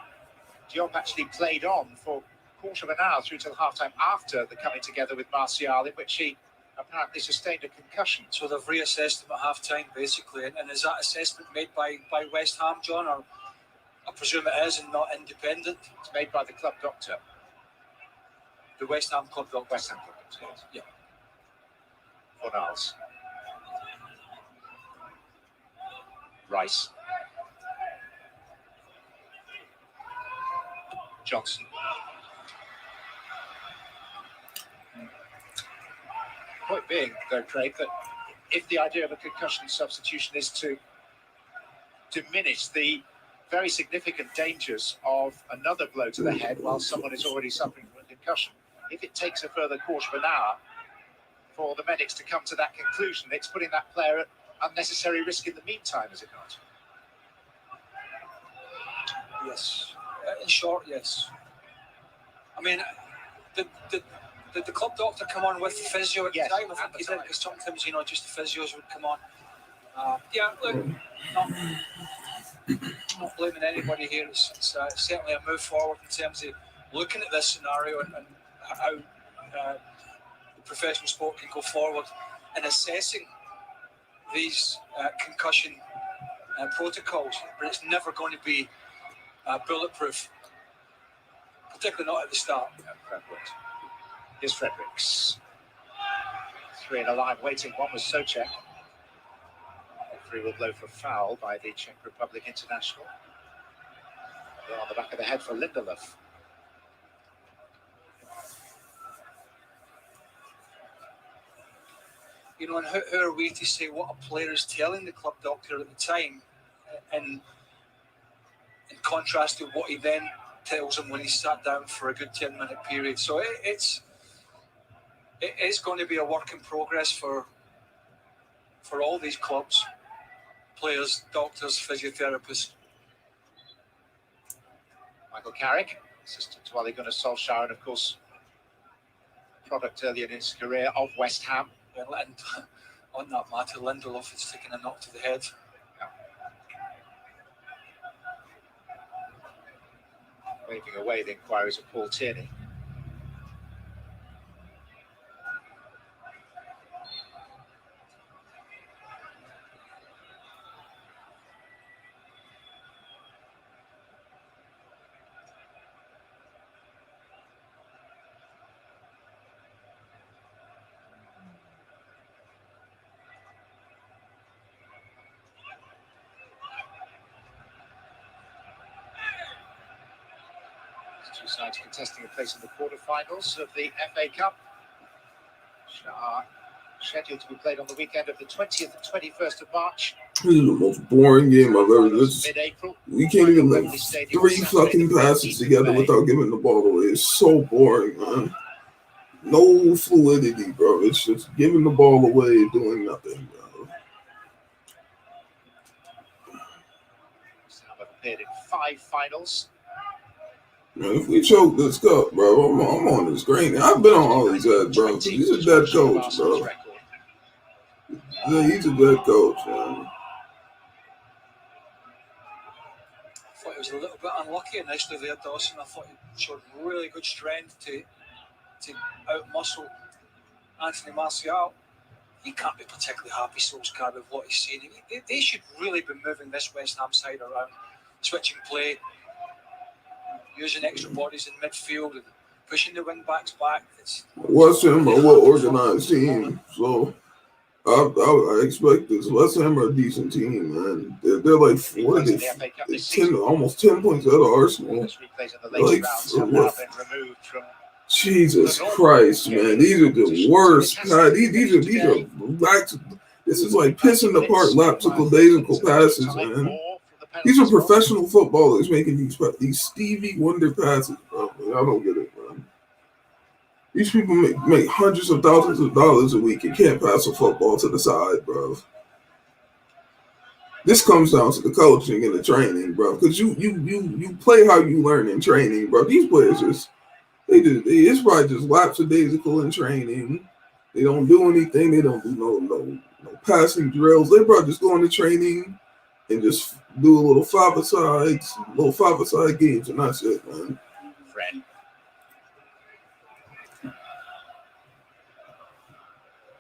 Diop actually played on for a quarter of an hour through till half-time after the coming together with Martial, in which he apparently sustained a concussion. So they've reassessed him at half-time, basically. And is that assessment made by West Ham, John? Or I presume it is and not independent? It's made by the club doctor. The West Ham club doctor? West Ham club doctor, yes. Yeah. Fornals. Rice. Johnson. Point being, though, Craig, that if the idea of a concussion substitution is to diminish the very significant dangers of another blow to the head while someone is already suffering from a concussion, if it takes a further quarter of an hour for the medics to come to that conclusion, it's putting that player at unnecessary risk in the meantime, is it not? Yes. In short, yes. I mean, did the club doctor come on with the physio at the time? I think he did, because sometimes, just the physios would come on. Look, not blaming anybody here. It's certainly a move forward in terms of looking at this scenario and how the professional sport can go forward in assessing these concussion protocols. But it's never going to be bulletproof, particularly not at the start. Here's Fredericks. 3 in a line waiting. One was Socek. Referee will blow for foul by the Czech Republic international. They're on the back of the head for Lindelof. And who are we to say what a player is telling the club doctor at the time, in contrast to what he then tells him when he sat down for a good 10-minute period. So it's going to be a work in progress for all these clubs, players, doctors, physiotherapists. Michael Carrick, assistant to Ole Gunnar Solskjaer, and of course, product early in his career of West Ham. Well, and on that matter, Lindelof is taking a knock to the head. Waving away the inquiries of Paul Tierney. Two sides contesting a place in the quarterfinals of the FA Cup, which are scheduled to be played on the weekend of the 20th and 21st of March. This is the most boring game I've ever seen. Mid-April. We can't even like 3 fucking passes together without giving the ball away. It's so boring, man. No fluidity, bro. It's just giving the ball away, doing nothing, bro. Sam have appeared in 5 finals. Man, if we choke this cup, bro, I'm on this grain. I've been on all these guys, bro. He's a dead coach, bro. Yeah, he's a dead coach, man. I thought he was a little bit unlucky initially there, Dawson. I thought he showed really good strength to out-muscle Anthony Martial. He can't be particularly happy, Solskjaer, with what he's seen. They should really be moving this West Ham side around, switching play, using extra bodies in midfield and pushing the wing-backs back. West Ham are a well-organized team, so I expect this. West Ham are a decent team, man. They're like, what are they? 10, almost 10 points out of Arsenal. Like, what? Jesus Christ, man. These are the worst. God, these are this is like pissing apart lapsical daisical passes, man. These are professional footballers making these Stevie Wonder passes, bro. I don't get it, man. These people make hundreds of thousands of dollars a week and can't pass a football to the side, bro. This comes down to the coaching and the training, bro. Because you play how you learn in training, bro. These players it's probably just lapsadaisical in training. They don't do anything. They don't do no passing drills. They probably just go into training and just do a little five-a-side games, and that's it, man. Fred.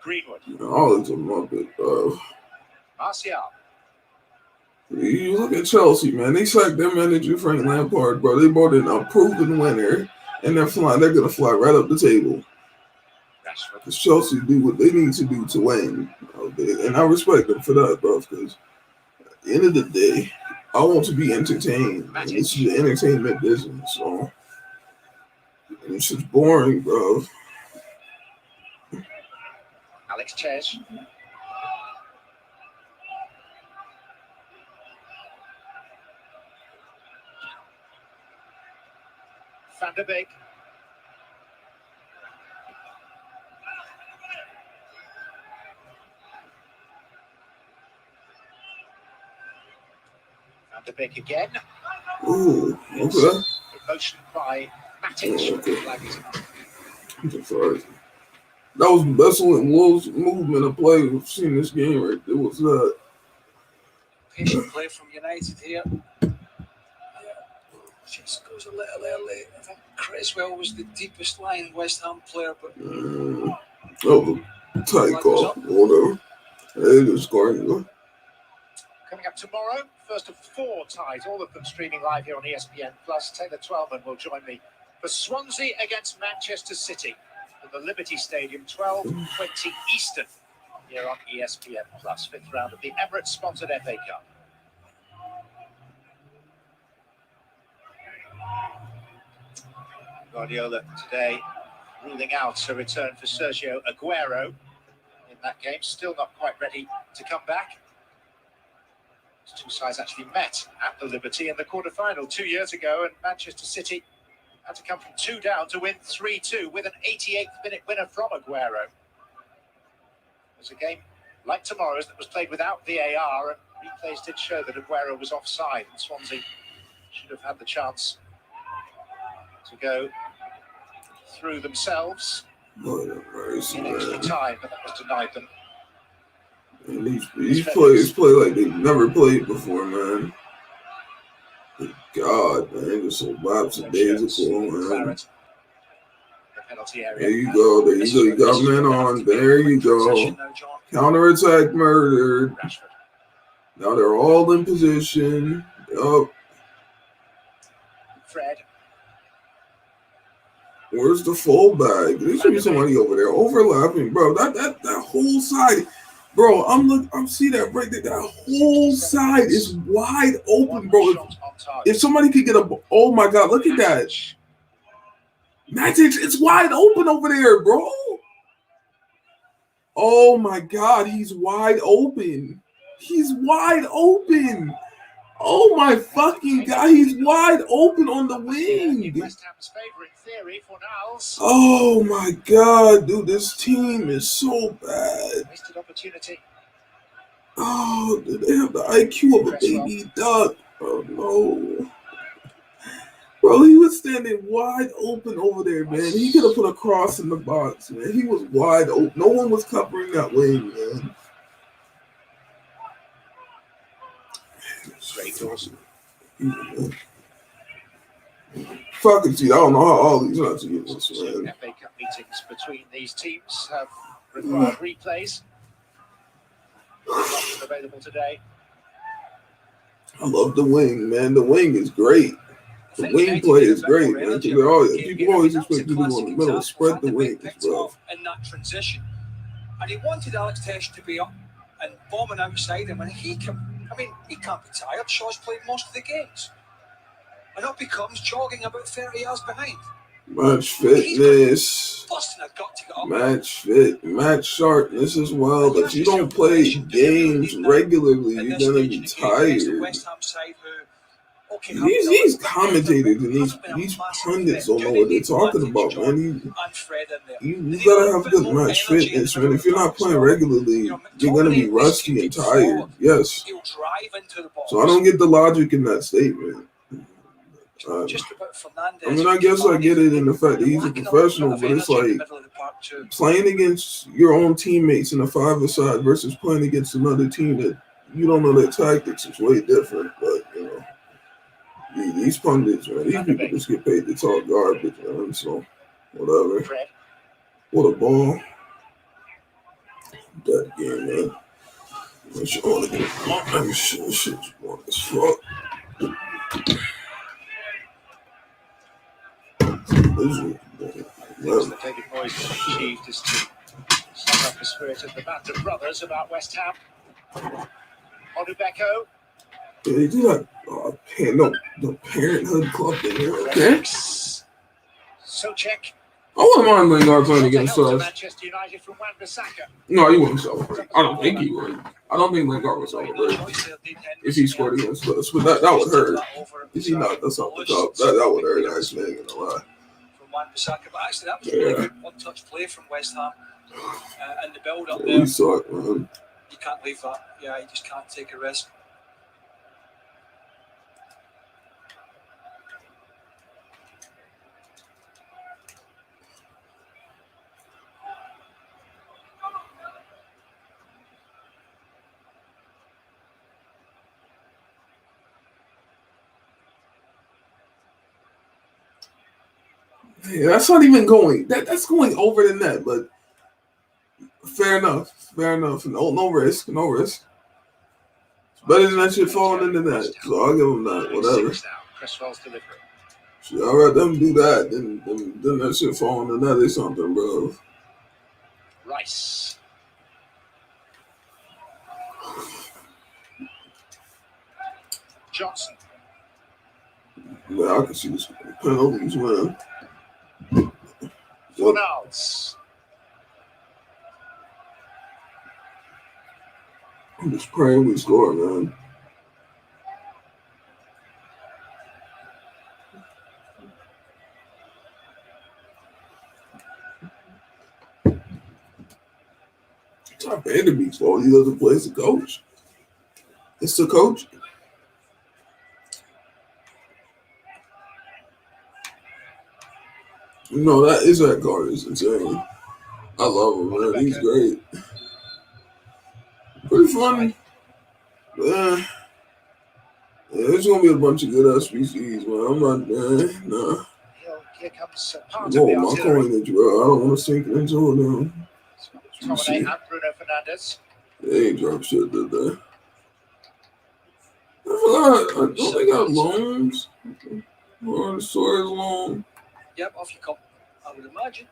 Greenwood. All it's a muppet, bro. Martial. You look at Chelsea, man. They sacked their manager, Frank Lampard, bro. They brought in a proven winner, and they're going to fly right up the table. Because Chelsea do what they need to do to win. And I respect them for that, bro, because at the end of the day, I want to be entertained. And this is an entertainment business, so it's just boring, bro. Alex Ches. Van der Beek. Van der Beek again. Ooh, okay. Motion by Matic. I'm sorry. That was the best movement of play we've seen this game right there. Was that patient play from United here? Just goes a little early. I think Creswell was the deepest lying West Ham player, but tight call. Whatever. Hey, they're scoring. Coming up tomorrow, first of 4 ties, all of them streaming live here on ESPN Plus. Taylor Twellman will join me for Swansea against Manchester City at the Liberty Stadium, 12:20 Eastern, here on ESPN Plus. 5th round of the Emirates-sponsored FA Cup. Guardiola today ruling out a return for Sergio Aguero in that game. Still not quite ready to come back. The 2 sides actually met at the Liberty in the quarter-final 2 years ago, and Manchester City had to come from 2 down to win 3-2 with an 88th minute winner from Aguero. It was a game like tomorrow's that was played without VAR, and replays did show that Aguero was offside, and Swansea should have had the chance to go through themselves in extra time, but that was denied them. And these players play like they've never played before, man. Good God, man, it was so lapsadaisical, man. There you go. You got men on. There you go. Counterattack murdered. Now they're all in position. Yup. Fred. Where's the fullback? There should be somebody over there overlapping, bro. That whole side, bro. I'm see that right there. That whole side is wide open, bro. If somebody could get oh my God, look at that. Matic, it's wide open over there, bro. Oh my God, he's wide open. He's wide open. Oh my fucking God, he's wide open on the wing. Oh my God, dude, this team is so bad. Wasted opportunity. Oh, dude, they have the IQ of a baby duck. Oh no. Bro, he was standing wide open over there, man. He could have put a cross in the box, man. He was wide open. No one was covering that wing, man. Straight doors. Fucking see, I don't know how all these nuts use this, man. FA Cup meetings between these teams have required replays. Option available today. I love the wing, man. The wing is great. The wing play is great, man. People always expect you to go in the middle, spread the wings, bro. In that transition, and he wanted Alex Tesh to be up and bombing outside him, and he can't be tired. Shaw's played most of the games, and up he comes jogging about 30 yards behind. Match fitness, match fit, match sharpness as well. But you don't play games regularly, you're gonna be tired. These commentators and these pundits don't know what they're talking about, man. You gotta have good match fitness, man. If you're not playing regularly, you're gonna be rusty and tired. Yes. So I don't get the logic in that statement. I mean, I guess I get it in the fact that he's a professional, but it's like playing against your own teammates in a five-a-side versus playing against another team that you don't know their tactics is way different. But, you know, these pundits, man, these people just get paid to talk garbage, man. So, whatever. What a ball. That game, man. Shit's boring as fuck. That David Moyes has achieved is to sum up the spirit of the band of brothers about West Ham. Onubeko. Yeah, they do that. The Parenthood Club thing here, okay? Socek. I wouldn't mind Lingard playing against us. Manchester United from Wan-Bissaka. No, he wouldn't celebrate. I don't think he would. I don't think Lingard would celebrate if he scored against us. But that would hurt. If he knocked us off the top, that would hurt, actually. I ain't gonna lie. Wan-Bissaka, but actually that was a really good one-touch play from West Ham, and the build-up there. We suck, man. You can't leave that. Yeah, you just can't take a risk. Yeah, that's not even going. That's going over the net, but fair enough. Fair enough. No risk. No risk. It's better than that shit falling in the net. So I'll give them that. Whatever. Shit, I'd rather them do that than that shit fall in the net or something, bro. Rice. Johnson. Yeah, I can see this penalties, man. Ronalds. I'm just praying we score, man. It's not Vanderbeek's fault. He doesn't play as a coach. It's the coach. You know, that guard is insane. I love him, man. He's great. Pretty funny. Yeah, there's going to be a bunch of good SBCs, man. I'm not, nah. Here comes part Whoa, of the my coinage, bro. I don't want to sink into it now. Tomine and Bruno Fernandes. They ain't drop shit, did they? I don't they got loans? Or the story's long. Yep, off you come. I would imagine.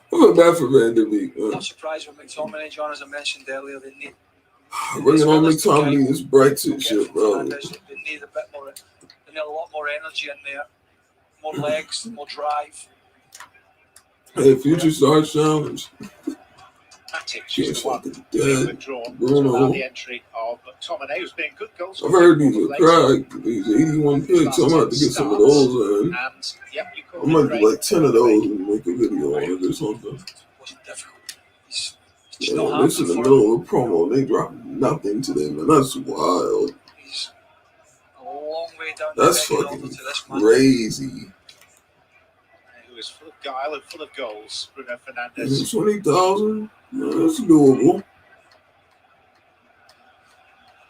I feel bad for Vanderbeek. Not surprised with McTominay, John, as I mentioned earlier. They need Bringing on McTominay, this Brexit shit, bro. They need a bit more. They need a lot more energy in there, more legs, more drive. Hey, future star challenge. Matic is the one dead. withdrawn Bruno. the entry of McTominay, who's been good goals. I've heard these are cracked. These 81 picks. I'm about to get some of those in. And, yep, you I might do like 10 of those and make a video on it or something. It wasn't difficult. It's Yeah, this is the middle of a promo. They dropped nothing today, man. That's wild. He's a long way down. That's fucking crazy. Who is full of guile and full of goals, Bruno Fernandes. 20,000? That's doable.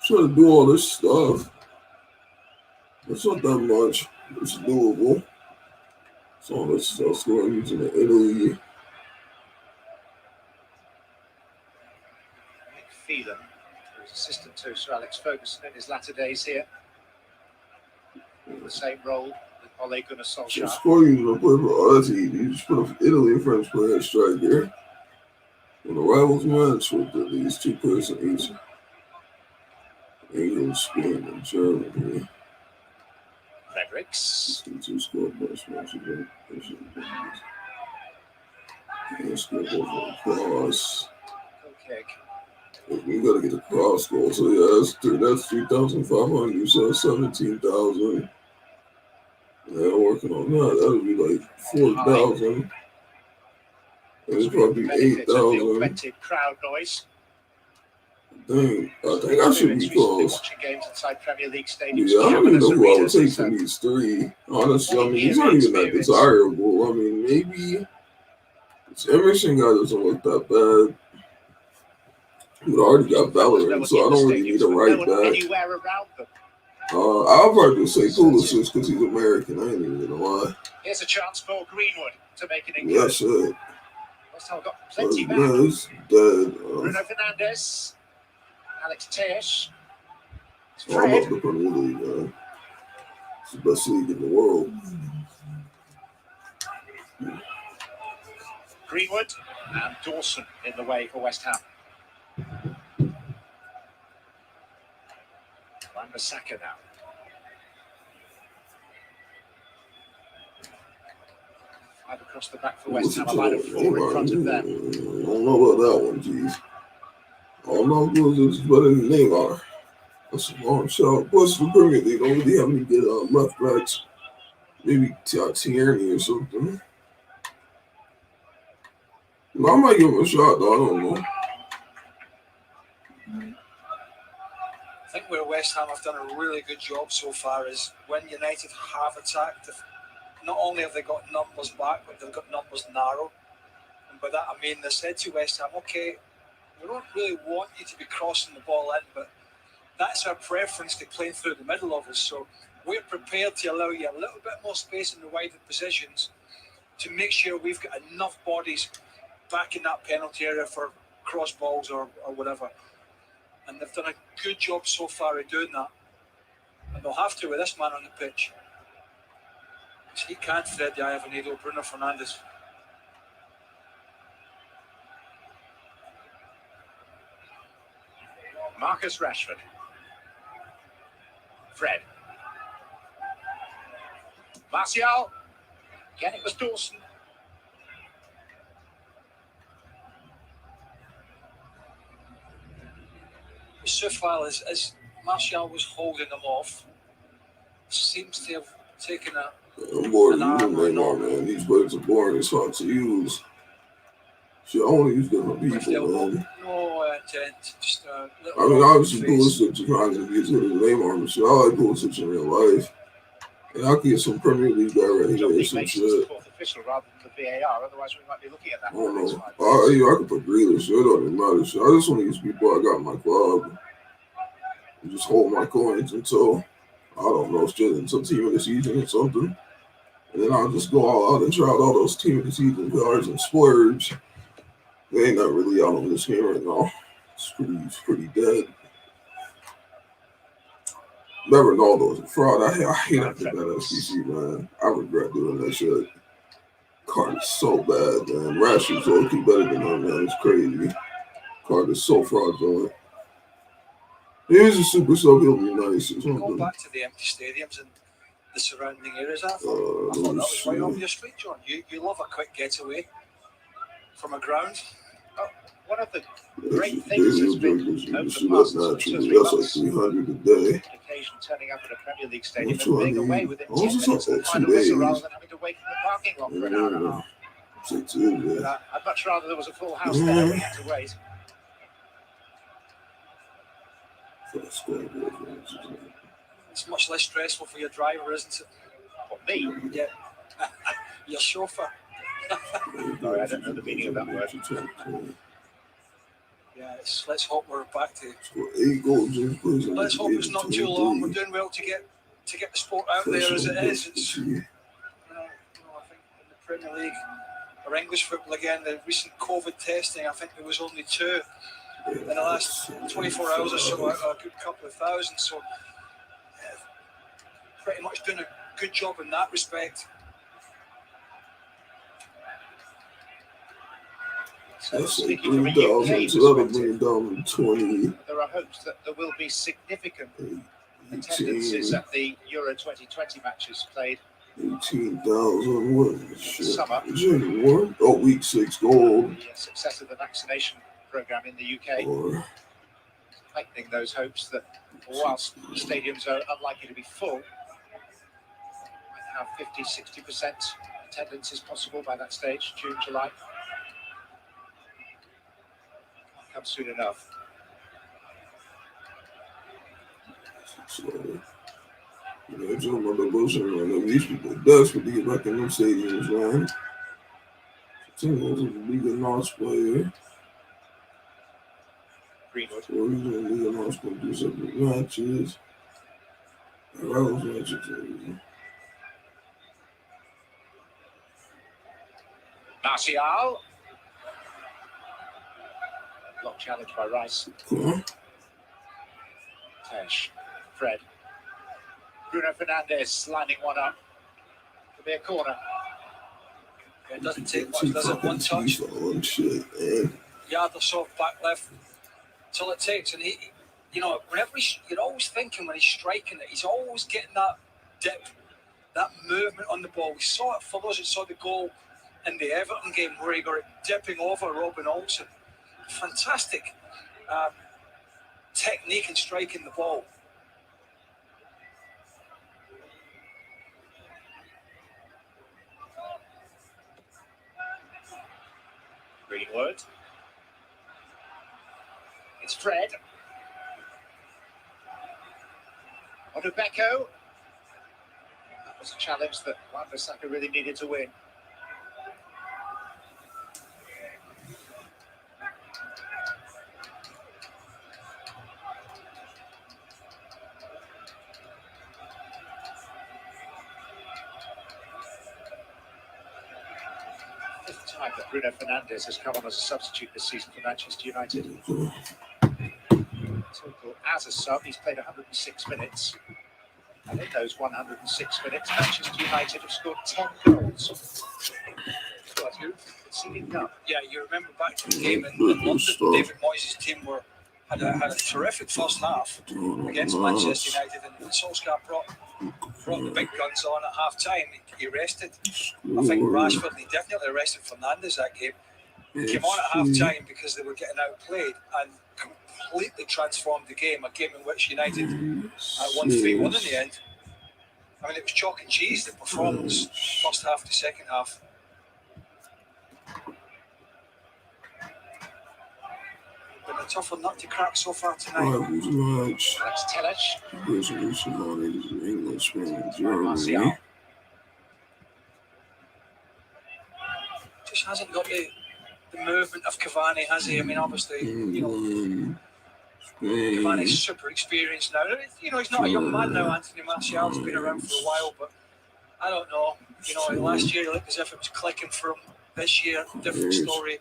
Trying to do all this stuff. That's not that much. It's doable. So all this stuff scoring using the Italy. Phelan, who's assistant to Sir Alex Ferguson in his latter days here. In the same role with Ole Gunnar Solskjaer. Score you to play for us, you just put up Italy and French player striker. In the rivals match with at least 2 players in each. England, Spain, and Germany. Fredericks. 2 scored most matches. And scored both on the cross. Okay. We gotta get the cross goal. So yeah, that's 3,500. So that's 17,000. Yeah, working on that. That'll be like 4,000. It's probably 8,000. Crowd noise. Dang, I think I should be close. Watching games inside Premier League stadiums. Yeah, I don't even know who I would take from these 3. Honestly, I mean, he's not even that desirable. I mean, maybe this Emerson guy doesn't look that bad. But I already got Bellerin, so I don't really need a right back. I'll probably say Pulisic because he's American. I ain't even gonna lie. Here's a chance for Greenwood to make an Yeah, shit. West Ham got plenty back. Man, it's dead. Bruno Fernandes, Alex Tesh. I love the Premier League, man. It's the best league in the world. Greenwood and Dawson in the way for West Ham. Wan-Bissaka now. Five across the back for West Ham. A line of 4 in front of them. I don't know about that one, geez. I don't know if it's better than Neymar. That's a long shot. Plus, the Premier League don't really have any good left backs. Maybe Tierney or something. I might give him a shot, though. I don't know. I think where West Ham have done a really good job so far is when United have attacked, not only have they got numbers back, but they've got numbers narrow. And by that I mean they said to West Ham, okay, we don't really want you to be crossing the ball in, but that's our preference to playing through the middle of us. So we're prepared to allow you a little bit more space in the wider positions to make sure we've got enough bodies back in that penalty area for cross balls or whatever. And they've done a good job so far of doing that. And they'll have to with this man on the pitch. Because he can't thread the eye of a needle, Bruno Fernandes. Marcus Rashford. Fred. Martial. Again, it was Dawson. So far as Martial was holding them off, seems to have taken a. I'm bored of using Neymar, man. These players are boring as fuck to use. Shit, I want to use different people, man. No intent. Just I mean, obviously, Pulisic is trying to be as good as Neymar, but shit, I like Pulisic in real life. And I can get some Premier League guy right here or some shit. Official rather than the VAR, otherwise we might be looking at that. I don't know. I could put Grealish. It doesn't matter. Shit. I just want to use people I got in my club. And just hold my coins until, I don't know, shit, until team of the season or something. And then I'll just go all out and try out all those team of the season cards and splurge. They ain't not really out on this game right now. It's pretty dead. Never know those fraud. I hate after that SPC, man. I regret doing that shit. Card is so bad, man. Rashford's low-key better than him, man. It's crazy. Card is so fraudulent. He's a super sub. He'll be nice or Go something. back to the empty stadiums and the surrounding areas. I thought Let that me was right up see. your street, John. You love a quick getaway from a ground. Oh, one of the great Daily things has been objectives. over You the see past that 2 or naturally. 3 That's like months, 300 a day. occasion turning up at a Premier League stadium Which and one? being away within Oh, 10 it's minutes of the not final 2 whistle rather days. than having to wait in the parking lot for an hour and a half. It's 2 days. But I'd much rather there was a full house there and we had to wait. It's much less stressful for your driver, isn't it? For me, Yeah. Your chauffeur. sorry, I don't know the meaning of that word. Yeah, let's hope we're back to. Let's Let's hope it's not too long. We're doing well to get the sport out there as it is. It's, I think in the Premier League or English football again, the recent COVID testing, I think there was only 2 in the last 24 hours or so, out of a good couple of thousand. So, pretty much doing a good job in that respect. So speaking from a UK perspective, there are hopes that there will be significant attendances at the Euro 2020 matches played 18,000. What? summer. January. Oh, week 6 gold. The success of the vaccination program in the UK, Or heightening those hopes that whilst stadiums are unlikely to be full, might have 50-60% attendance is possible by that stage, June, July. Can't come soon enough. so, some of the motion on these people desperate to get back in them stadiums, man. Timberwolves is a league announced player. Greenwood. So he's in the league announced going to do separate matches. Rivals matches. Martial. Block challenge by Rice. Tesh. Fred. Bruno Fernandes lining one up. Could be a corner. It doesn't take much, does it? One touch. Yard or so back left. That's all it takes. And he, whenever you're always thinking when he's striking it, he's always getting that dip, that movement on the ball. We saw it for those that saw the goal in the Everton game where he got it dipping over Robin Olsen. Fantastic technique in striking the ball. Greenwood. It's Fred. Odubeko. That was a challenge that Wan-Bissaka really needed to win. Fifth time that Bruno Fernandes has come on as a substitute this season for Manchester United. Total as a sub, he's played 106 minutes. And in those 106 minutes, Manchester United have scored 10 goals. Yeah, you remember back to the game in London, David Moyes' team had a terrific first half against Manchester United, and Solskjaer brought the big guns on at half time. He rested, I think Rashford, he definitely rested Fernandes that game. Came on at half time because they were getting outplayed and completely transformed the game, a game in which United won 3-1 in the end. I mean, it was chalk and cheese, the performance, first half to second half. Been a tougher nut to crack so far tonight. That's Tellage. Martial. Just hasn't got the movement of Cavani, has he? I mean, obviously, Cavani's super experienced now. He's not a young man now, Anthony Martial's been around for a while, but I don't know. Last year it looked as if it was clicking for him. This year, different story.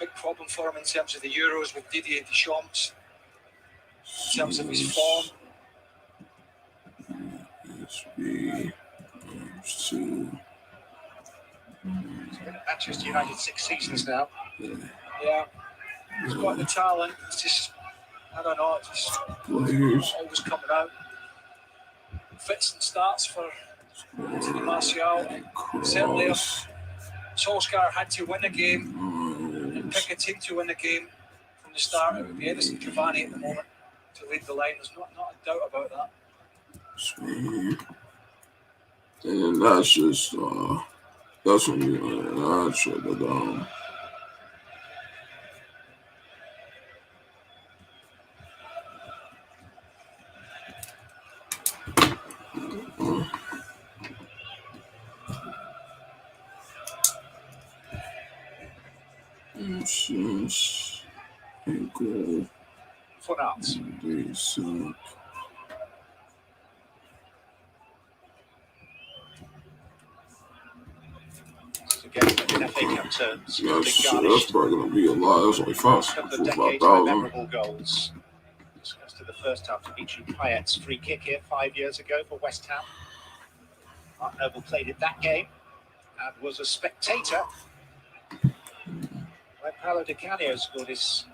Big problem for him in terms of the Euros with Didier Deschamps, in terms of his form. He's been at Manchester United 6 seasons now. Yeah, he's got the talent. It's just I don't know, just players. always coming out. Fits and starts for Anthony Martial. Certainly, if Cross. Solskjaer had to win a game and pick a team to win a game from the start, it would be Edison Cavani at the moment to lead the line. There's not a doubt about that. Sweet. And that's just that's when you I shut it down. Ankle. For now. Decent. Again, in FA Cup terms, That's probably going to be a lot. That's only fast. A couple of decades of memorable goals. Discussed in the first half, Dimitri Payet's free kick here 5 years ago for West Ham. Mark Noble played in that game and was a spectator when Paulo Di Canio scored his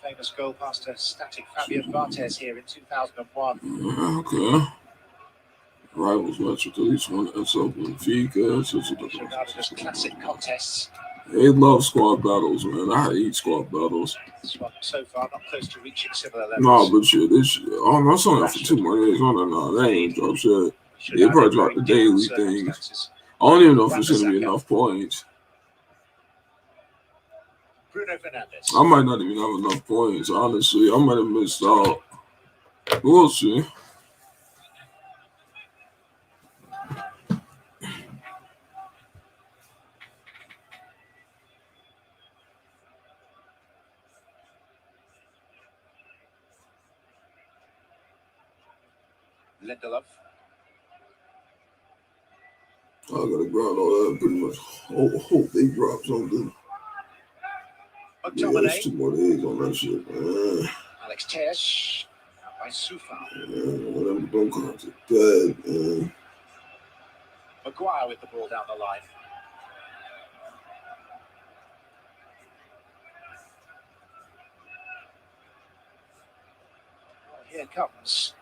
famous goal past a static Fabian Barthez here in 2001. Okay. Rivals match with at least one SL Benfica. It's regarded as classic contests. They love squad battles, man. I hate squad battles. This one so far not close to reaching similar levels. Nah, but shit, this shit. Oh, that's only for 2 more days. No, they ain't drop shit. They probably drop the daily things. I don't even know if it's going to be enough points. Bruno Fernandes. I might not even have enough points, honestly. I might have missed out. We'll see. Lindelof. I gotta grind all that pretty much. Hope they drop something. Yeah, there's 2 more days on that shit, man. Alex Tesh. By Sufa. Whatever, don't come to bed, man. Maguire with the ball down the line. Well, here comes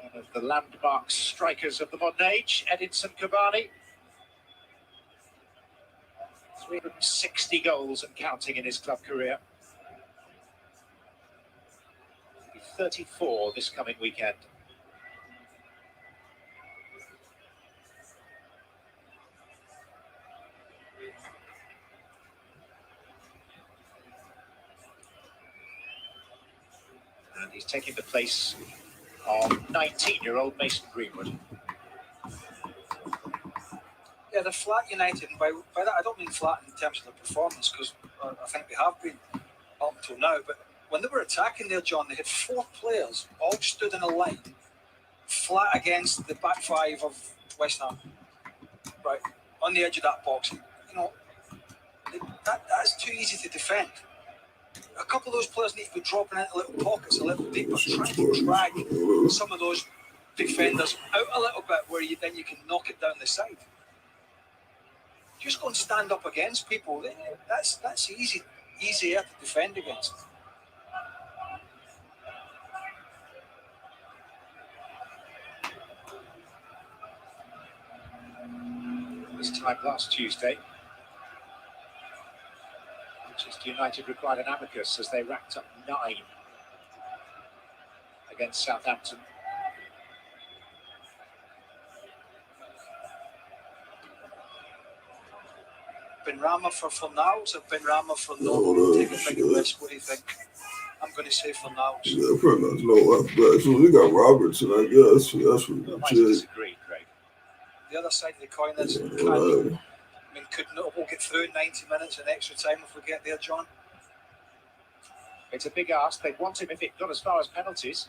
one of the landmark strikers of the modern age, Edinson Cavani. 360 goals and counting in his club career. He'll be 34 this coming weekend. And he's taking the place of 19-year-old Mason Greenwood. Yeah, they're flat United, and by that I don't mean flat in terms of the performance, because I think they have been up until now, but when they were attacking there, John, they had 4 players all stood in a line, flat against the back 5 of West Ham, right, on the edge of that box. You know, that's too easy to defend. A couple of those players need to be dropping into little pockets a little deeper, trying to drag some of those defenders out a little bit where you can knock it down the side. Just go and stand up against people. That's easier to defend against. This time last Tuesday, Manchester United required an amicus as they racked up 9 against Southampton. Benrahma for Fornals or Benrahma for no? Take a bigger risk. What do you think? I'm going to say Fornals. Yeah, pretty much no left back. So we got Robertson, I guess. That's what I might disagree, Craig. The other side of the coin is, could Noble get through in 90 minutes in extra time if we get there, John? It's a big ask. They'd want him if it got as far as penalties.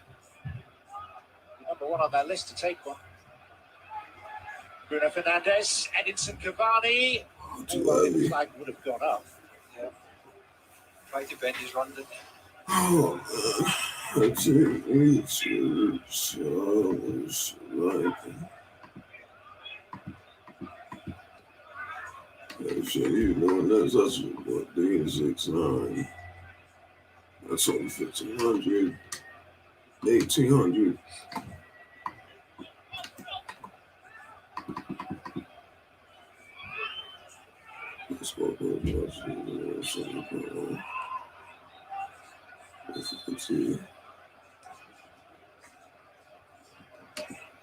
Number 1 on their list to take one. Bruno Fernandes, Edinson Cavani. The flag would have gone up. Yeah. Tried to bend his run, didn't he? Oh, man. That's it. Sounds like... Yeah, shit, you doing this. That's what, 3 and 6, 9. That's only 1,500. 1,800.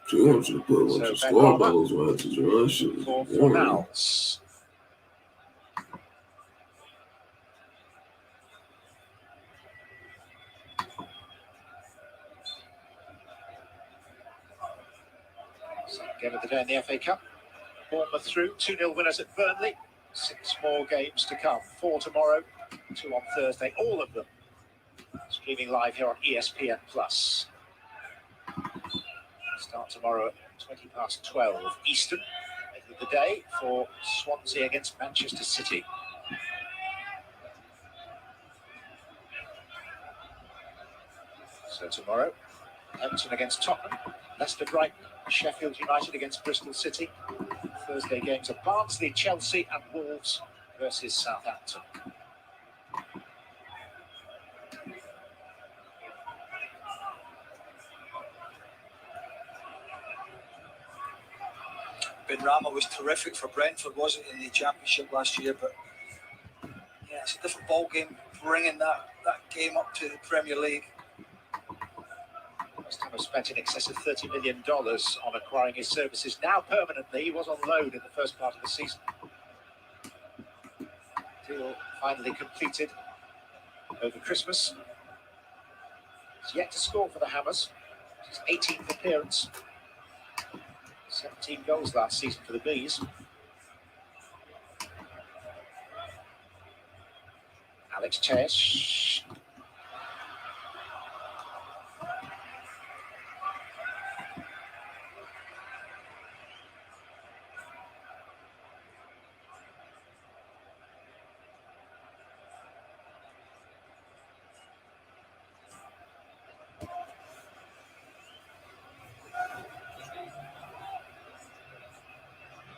She wants you to put a bunch of squad battles matches, right? Shit For is boring. Fornals. Second game of the day in the FA Cup. Bournemouth through, 2-0 winners at Burnley. 6 more games to come. 4 tomorrow, 2 on Thursday. All of them streaming live here on ESPN+. Start tomorrow at 12:20 Eastern. End of the day for Swansea against Manchester City. So tomorrow, Everton against Tottenham, Leicester Brighton, Sheffield United against Bristol City. Thursday games are Barnsley, Chelsea and Wolves versus Southampton. Benrahma was terrific for Brentford, wasn't he, in the Championship last year? But yeah, it's a different ball game bringing that game up to the Premier League. West Ham have spent in excess of $30 million on acquiring his services now permanently. He was on loan in the first part of the season. Deal finally completed over Christmas. He's yet to score for the Hammers. His 18th appearance. 17 goals last season for the Bees. Alex Tesh.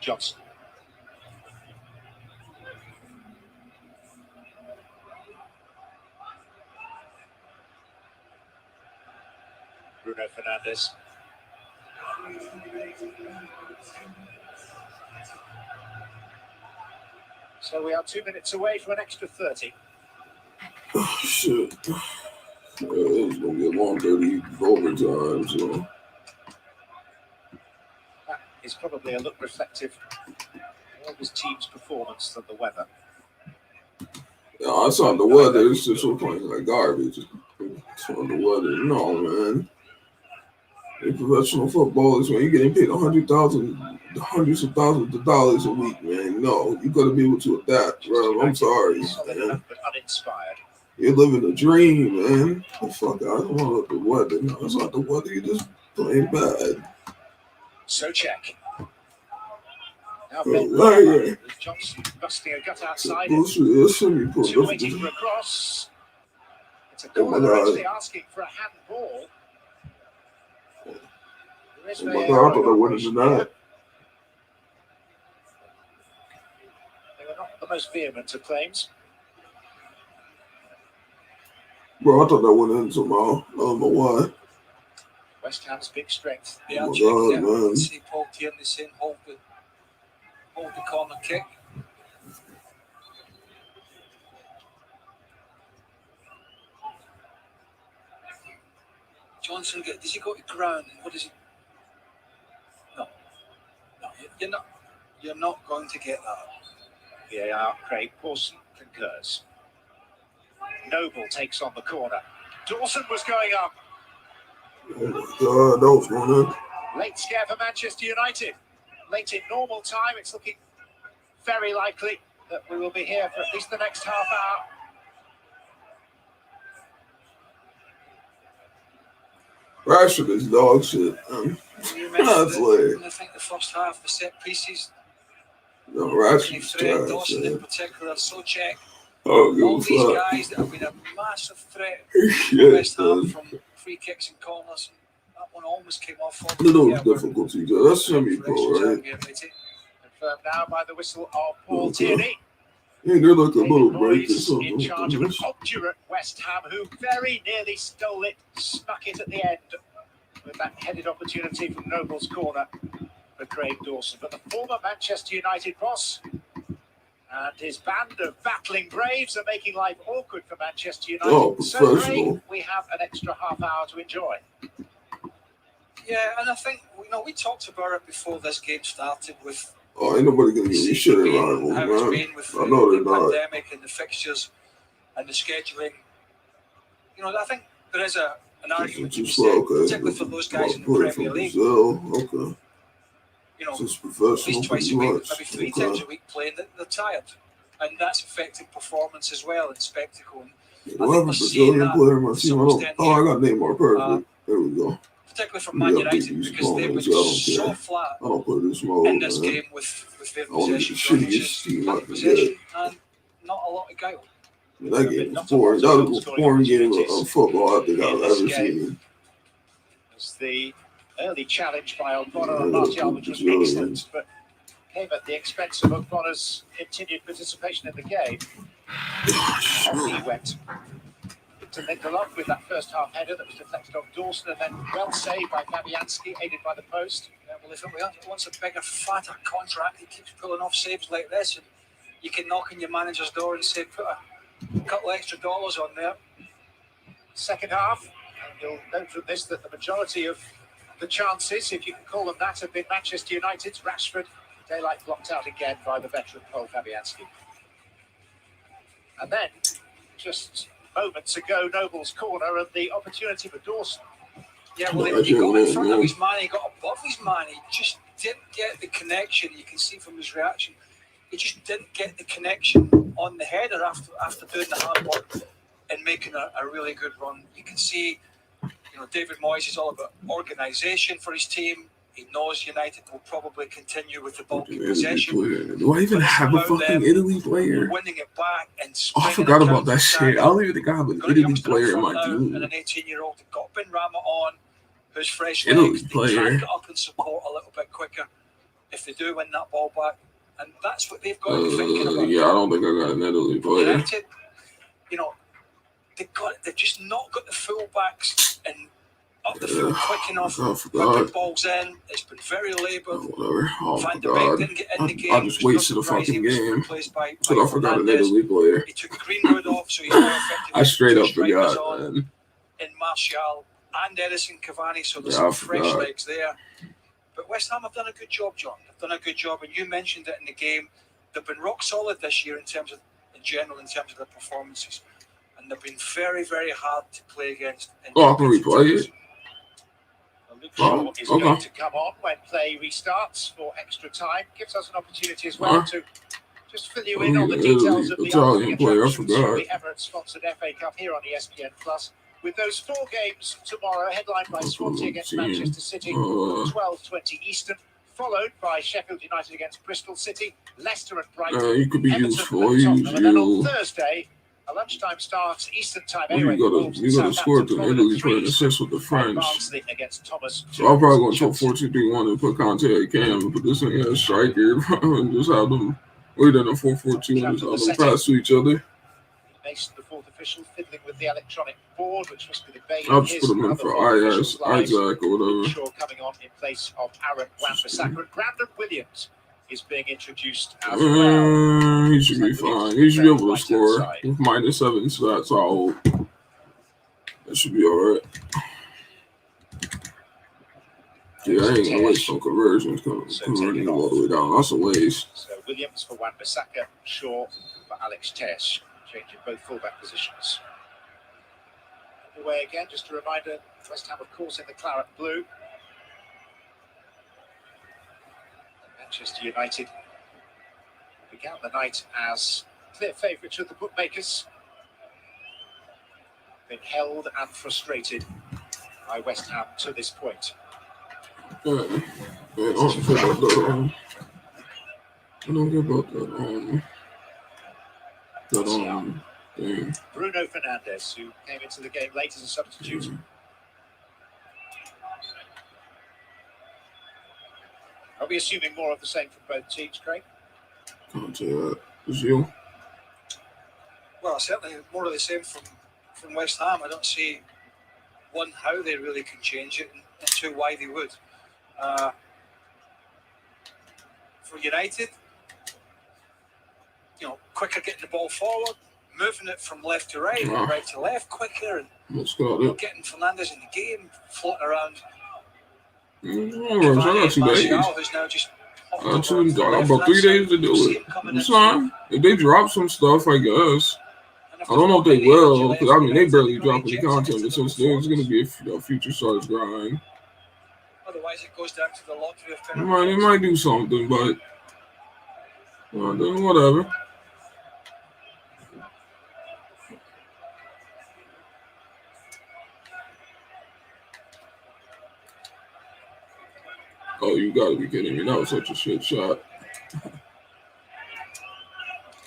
Johnson. Bruno Fernandes. So we are 2 minutes away from an extra 30. Oh, shit. It's going to get long, dirty overtime, so. That is probably a look reflective of his team's performance than the weather. Yeah, I saw the weather. It's just we're playing like garbage. It's on the weather. No, man. In professional football is when you're getting paid hundreds of thousands of dollars a week, man. No, you got to be able to adapt, bro. I'm sorry, Solid man. enough, but uninspired. You're living a dream, man. The fuck, I don't want the weather. No, it's not the weather. You're just playing bad. So check. Now Oh, Ben right, Rama, yeah. with Johnson busting a gut outside. Bullshit. It's semi-pro. Two waiting for a cross. It's a corner. They're actually asking for a handball. Oh my God, I thought that wasn't denied. They were not the most vehement of claims. Bro, I thought that went in somehow. I don't know why. West Ham's big strength. Yeah, Oh my checking God, it. man. See Paul Tierney saying hold the corner kick. Johnson, does he go to ground? What is he? No, you're not going to get that. VAR, Craig Pawson concurs. Noble takes on the corner. Dawson was going up. Oh my God, that was going in. Late scare for Manchester United. Late in normal time, it's looking very likely that we will be here for at least the next half hour. Rashford is dog shit. You That's mentioned I think the first half, the set pieces. No, Any Rashford's threat, trash, Dawson in man. particular, Socek. Oh, All give these a fuck. guys that have been a massive threat to Shit, West Ham man. from free kicks and corners. That one almost came off. Little Yeah, we're difficulty, that's semi-pro, for extra right? time here, matey. Confirmed now by the whistle of Paul Tierney. Ain't there like a David little break or Moyes something in with charge of an this? obdurate West Ham who very nearly stole it, snuck it at the end with that headed opportunity from Noble's corner for Craig Dawson. But the former Manchester United boss and his band of battling Braves are making life awkward for Manchester United. Oh, So, Craig, professional. we have an extra half hour to enjoy. Yeah, and I think we talked about it before this game started with Oh, ain't nobody gonna the give me season shit in being rivals, how it's man. been with I know the they're not. pandemic and the fixtures and the scheduling. I think there is an argument to be Just said, well, okay. particularly for those guys in the Player Premier from League. Brazil. Okay. At Just least professional, twice pretty a week, much. maybe three Okay. times a week playing, they're tired. And that's affecting performance as well and spectacle. And Yeah, I do I think have a we're seeing Brazilian that player in my to team? some I don't. extent Oh, I here, got Neymar. Perfect. There we go. particularly from We Man got big United, these because they've been opponents. I don't so care. flat I don't play this in mode, this man. game with their I want to get the possession shittiest just team I having can possession get. and not a lot of guile. That game was Not a lot boring. of That was the most goal-scoring boring game opportunities of football I think in I've this ever game. seen. As the early challenge by Ogbonna Yeah, and Martial, which was Brazilians. excellent, but came at the expense of Ogbonna's continued participation in the game. Off he went to Lindelof with that first half header that was deflected off Dawson, and then well saved by Fabianski, aided by the post. Yeah, well, if he wants a bigger, fatter contract, he keeps pulling off saves like this, and you can knock on your manager's door and say, put a couple extra dollars on there. Second half, and you'll note from this that the majority of the chances, if you can call them that, have been Manchester United's. Rashford, daylight blocked out again by the veteran Paul Fabianski. And then, just moments ago, Noble's corner and the opportunity for Dawson. Yeah, well, he got in front of his man, he got above his man, he just didn't get the connection. You can see from his reaction, he just didn't get the connection on the header after doing the hard work and making a really good run. You can see, David Moyes is all about organisation for his team. He knows United will probably continue with the bulky possession. Do I even have a fucking Italy player? Winning it back and I forgot about that shit. I don't even think I have an Italy player in my team. And an 18-year-old that got Benrahma on, who's fresh Italy legs. They player. can get up and support a little bit quicker if they do win that ball back. And that's what they've got to be thinking about. Yeah, I don't think I got an Italy player. United, they've just not got the full-backs and up the field quick enough. Putting balls in. It's been very laboured. Whatever. Oh my Van de Beek god. didn't get in the game. I just wasted a fucking game. So I forgot an Italy player. He took Greenwood off, so he's more effective. I straight up forgot, man. In Martial and Edison Cavani, so there's Yeah, some fresh legs there. But West Ham have done a good job, John. They've done a good job, and you mentioned it in the game. They've been rock solid this year in terms of their performances, and they've been very, very hard to play against. Oh, I can replay it. Luke Shaw is going to come on when play restarts for extra time. Gives us an opportunity as well to just fill you in on the details of the Italian player. I from forgot. the Emirates-sponsored FA Cup here on ESPN Plus. With those 4 games tomorrow, headlined by Swansea against Manchester City, 12:20 Eastern, followed by Sheffield United against Bristol City, Leicester and Brighton, you could be Everton useful. and Tottenham. And then on You Thursday, a lunchtime start, Eastern time you anyway. gotta score to Italy for an assist with the French. Barnsley against Thomas. So I'm probably going to 4-2-3-1 and put Conte at Cam, but this thing has striker and just have them wait in a 4-4-2 and just have them pass to each other. Mason, the fourth official, fiddling with the electronic board, which must be the bane I'll of just his put him in other for fourth officials' lives. Isaac or whatever. Shaw coming on in place of Aaron Wan-Bissaka. And Brandon Williams is being introduced as well. He should be fine. He should be able to score with -7 stats. I hope that should be all right. Yeah, I ain't gonna waste some conversions converting all the way down. That's a waste. So Williams for Wan-Bissaka, Shaw for Alex Telles, changing both fullback positions. Away again, just a reminder, West Ham, of course, in the claret blue. Manchester United began the night as clear favourites of the bookmakers. Been held and frustrated by West Ham to this point. I don't care about that. I don't care about that thing. Bruno Fernandes, who came into the game late as a substitute. Are we assuming more of the same from both teams, Craig? Can't say that. It's you. Well, certainly more of the same from West Ham. I don't see, one, how they really can change it, and two, why they would. For United, quicker getting the ball forward, moving it from left to right, right to left quicker, and getting Fernandes in the game, floating around. Martial, who's now just got about 3 days to do it. It's fine. If they drop some stuff, I guess. I don't know if they will, because I mean they barely drop any content, but since there's going to be a future stars grind. Otherwise, it goes down to the lottery of they might do something, but whatever. Oh, you gotta be kidding me. That was such a shit shot.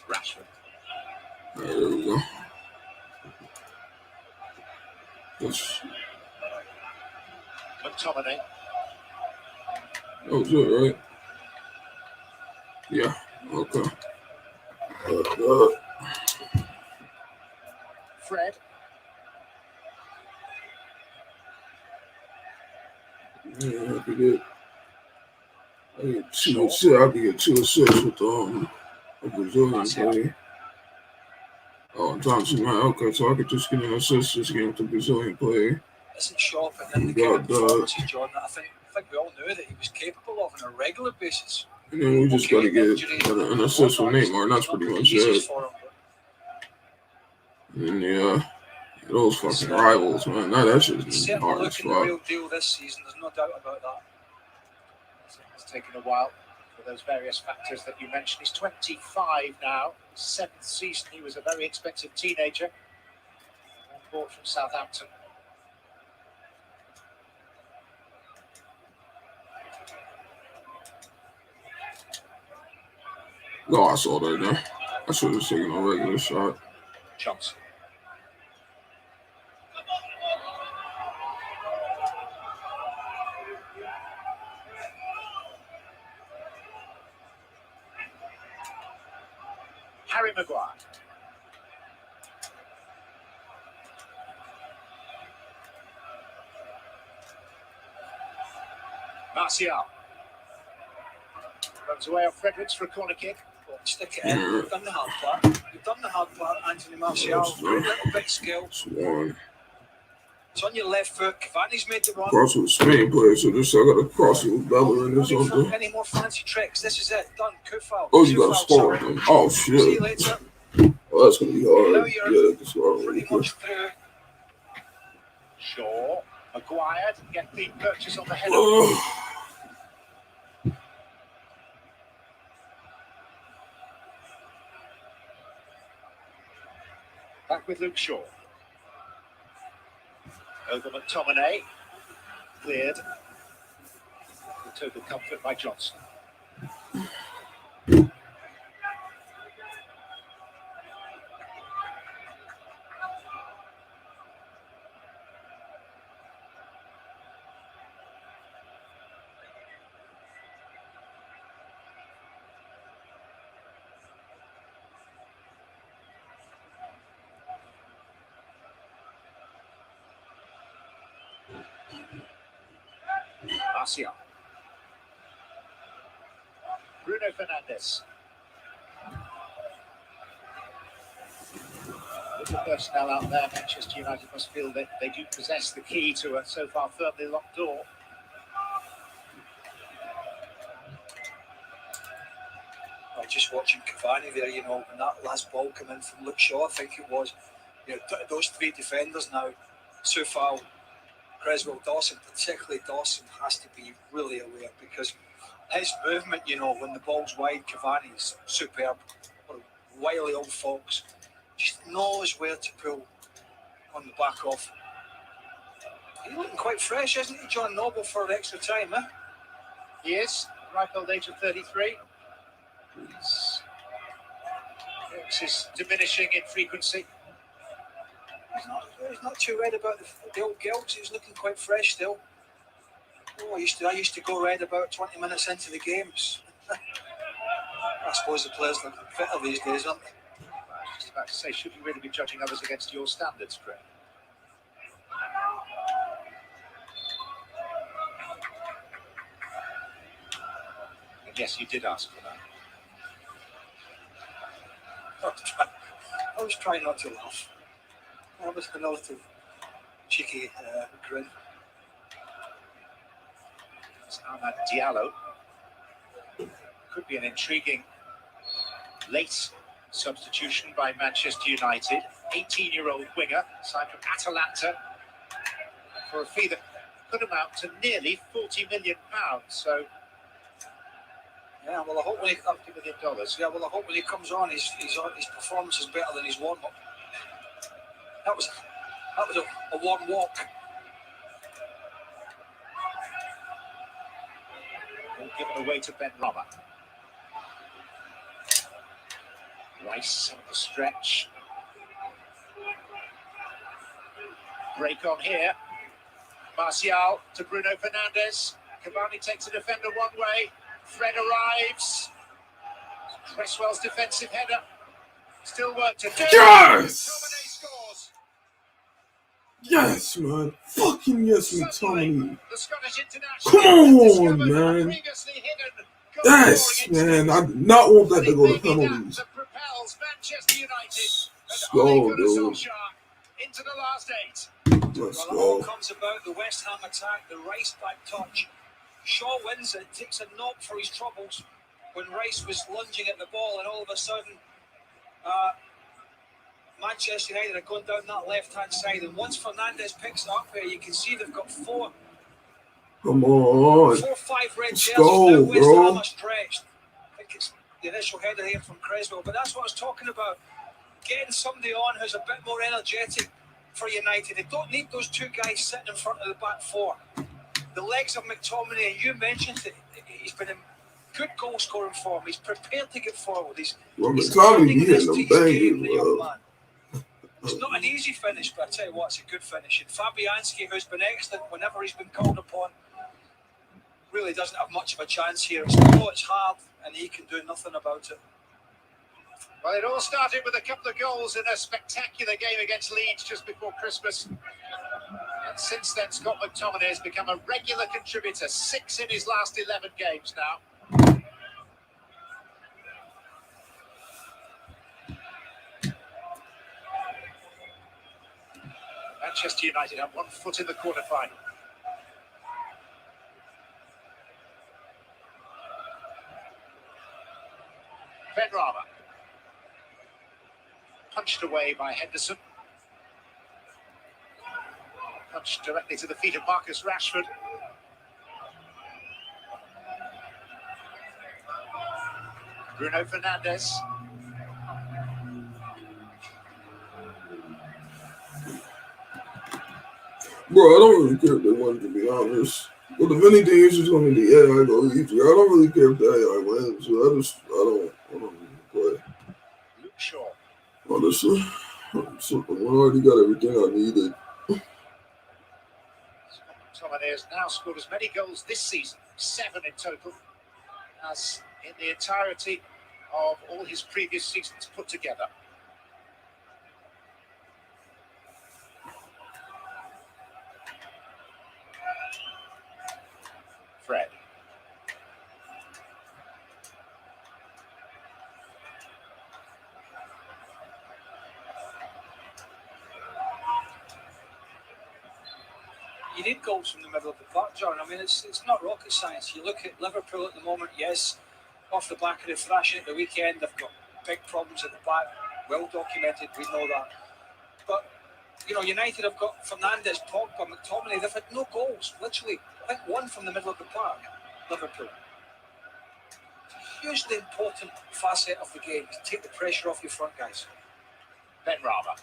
Rashford. There we go. McTominay. That was it, right? Yeah. Okay. Fred. Yeah, I could get 2 assists. I could get 2 assists with a Brazilian play. Oh, Johnson, man. Okay, so I could just get an assist this game with the Brazilian play. Isn't shopping in the kind of performances, Jordan. I think we all knew that he was capable of on a regular basis. And then we just got to get an assist with Neymar, and that's pretty much it. And those fucking rivals, man. That shit's hard as fuck. Real deal this season. There's no doubt about that. It's taken a while for those various factors that you mentioned. He's 25 now. 7th season. He was a very expensive teenager. Bought from Southampton. No, I saw that there. I should have taken a regular shot. Johnson. Harry Maguire. Martial. Runs away off Fredericks for a corner kick. Stick it in. You've done the hard part. You've done the hard part, Anthony Martial. A little bit of skill. It's on your left foot. Cavani's made the run. Cross with Spain player, so just I got to cross it with Bellerin or something. Any more fancy tricks? This is it. Done. Kufal. Oh, you got to score them. Oh, shit. See you later. Oh, that's going to be hard. Yeah, that's pretty much through. Shaw. Maguire to get the purchase on the head. Back with Luke Shaw. Over McTominay. Cleared. The total comfort by Johnson. Martial. Bruno Fernandes. With the personnel out there, Manchester United must feel that they do possess the key to a so far firmly locked door. Just watching Cavani there, when that last ball came in from Luke Shaw, I think it was, those 3 defenders now, Sufal, Creswell, Dawson, particularly Dawson, has to be really aware because his movement, when the ball's wide, Cavani's superb. What a wily old fox. Just knows where to pull on the back off. He's looking quite fresh, isn't he, John Noble, for extra time, eh? He is, ripe old age of 33. Is diminishing in frequency. He's not too red about the old gills. He's looking quite fresh still. Oh, I used to go red about 20 minutes into the games. I suppose the players look fitter these days, aren't they? about to say, should you really be judging others against your standards, Craig? And yes, you did ask for that. I was trying not to laugh. That was a little cheeky grin. It's Ahmad Diallo. Could be an intriguing late substitution by Manchester United. 18-year-old winger, signed from Atalanta for a fee that could amount to nearly £40 million. So, yeah, well, I hope when he $50 million. Yeah, well, I hope when he comes on, his performance is better than his warm-up. That was a warm walk. All given away to Ben Rama. Rice on the stretch. Break on here. Martial to Bruno Fernandes. Cavani takes a defender one way. Fred arrives. Cresswell's defensive header. Still work to do. Yes! McTominay scores. Yes, man. Fucking yes, McTominay. The Scottish international Come on, man. previously hidden Yes, man. I did not want that to go to penalties. that propels Manchester United Let's and Ole go, Gunnar dude. Solskjaer into the last 8. Let's Well, it all go. comes about the West Ham attack, the Rice back touch. Shaw wins it, takes a knock for his troubles when Rice was lunging at the ball, and all of a sudden, Manchester United are going down that left-hand side. And once Fernandes picks it up here, you can see they've got four, Come on. 5 red Let's jerseys. go, Now West bro. Ham are stretched. I think it's the initial header here from Cresswell, but that's what I was talking about. Getting somebody on who's a bit more energetic for United. They don't need those two guys sitting in front of the back four. The legs of McTominay, and you mentioned it, he's been in good goal scoring form. He's prepared to get forward. He's McTominay learning be this hitting to them his game, bangers, the young bro. man. It's not an easy finish, but I tell you what, it's a good finish. And Fabianski, who's been excellent whenever he's been called upon, really doesn't have much of a chance here. It's hard, and he can do nothing about it. Well, it all started with a couple of goals in a spectacular game against Leeds just before Christmas. And since then, Scott McTominay has become a regular contributor. 6 in his last 11 games now. Manchester United have 1 foot in the quarter-final. Ben Rama. Punched away by Henderson. Punched directly to the feet of Marcus Rashford. Bruno Fernandes. Bro, I don't really care if they win, to be honest. But if anything, it's just going to be AI go easier. I don't really care if the AI wins. So I don't even play. Luke Shaw. Honestly, I already got everything I needed. McTominay has now scored as many goals this season, 7 in total, as in the entirety of all his previous seasons put together. Fred. You need goals from the middle of the park, John. I mean, it's not rocket science. You look at Liverpool at the moment, yes, off the back of the thrashing at the weekend, they've got big problems at the back, well documented, we know that. But, you know, United have got Fernandes, Pogba, McTominay, they've had no goals, literally. I think 1 from the middle of the park, Liverpool. It's a hugely important facet of the game to take the pressure off your front guys. Ben Rama.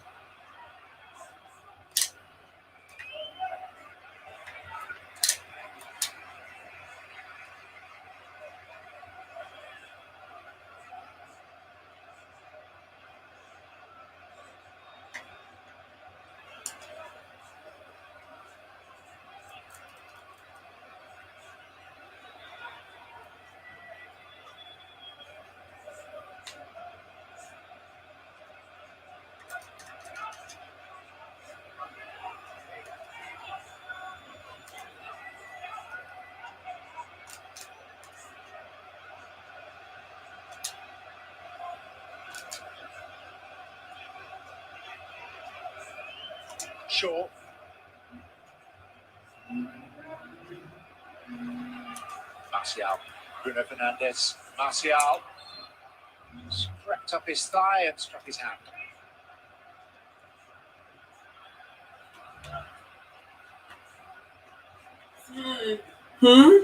Shaw. Martial. Bruno Fernandes. Martial. Crept up his thigh and struck his hand. Hmm?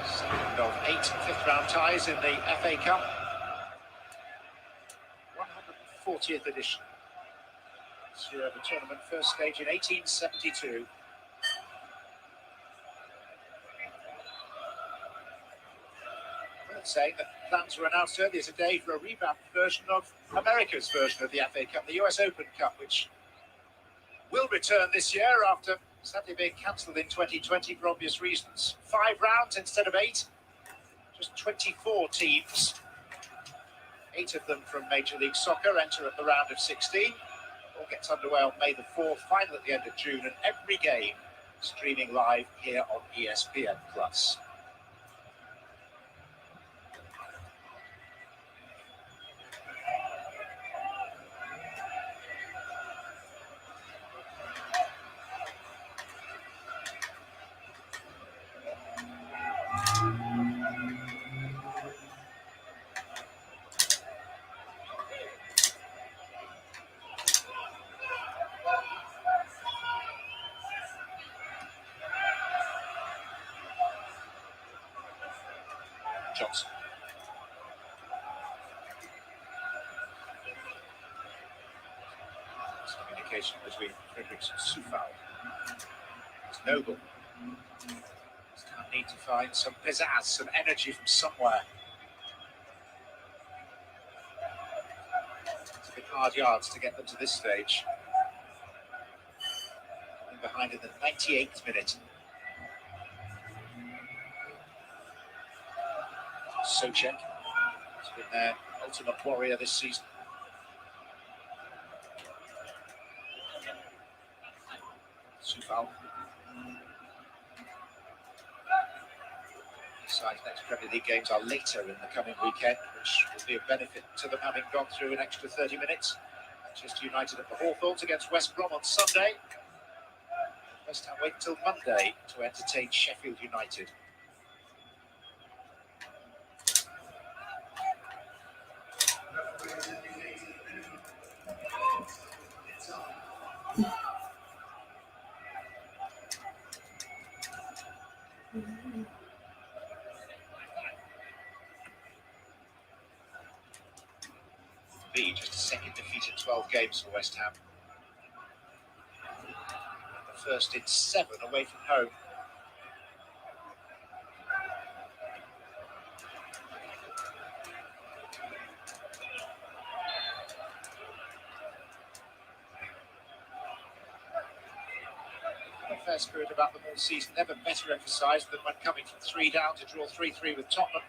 Second of 8 fifth-round ties in the FA Cup. 140th edition. This year of the tournament, first stage in 1872. Worth saying that plans were announced earlier today for a revamped version of America's version of the FA Cup, the US Open Cup, which will return this year after sadly being cancelled in 2020 for obvious reasons. 5 rounds instead of 8. Just 24 teams. 8 of them from Major League Soccer enter at the round of 16. All gets underway on May the 4th, final at the end of June, and every game streaming live here on ESPN+. Johnson. There's communication between Fredericks and Soufal. It's Noble. He's going to need to find some pizzazz, some energy from somewhere. It's a bit hard yards to get them to this stage. And behind in the 98th minute. Socek has been their ultimate warrior this season. Soufal. Besides, next Premier League games are later in the coming weekend, which will be a benefit to them having gone through an extra 30 minutes. Manchester United at the Hawthorns against West Brom on Sunday. West Ham wait until Monday to entertain Sheffield United. Be just a second defeat in 12 games for West Ham. The first in 7 away from home. A fair spirit about them all season, never better emphasised than when coming from 3 down to draw 3-3 with Tottenham.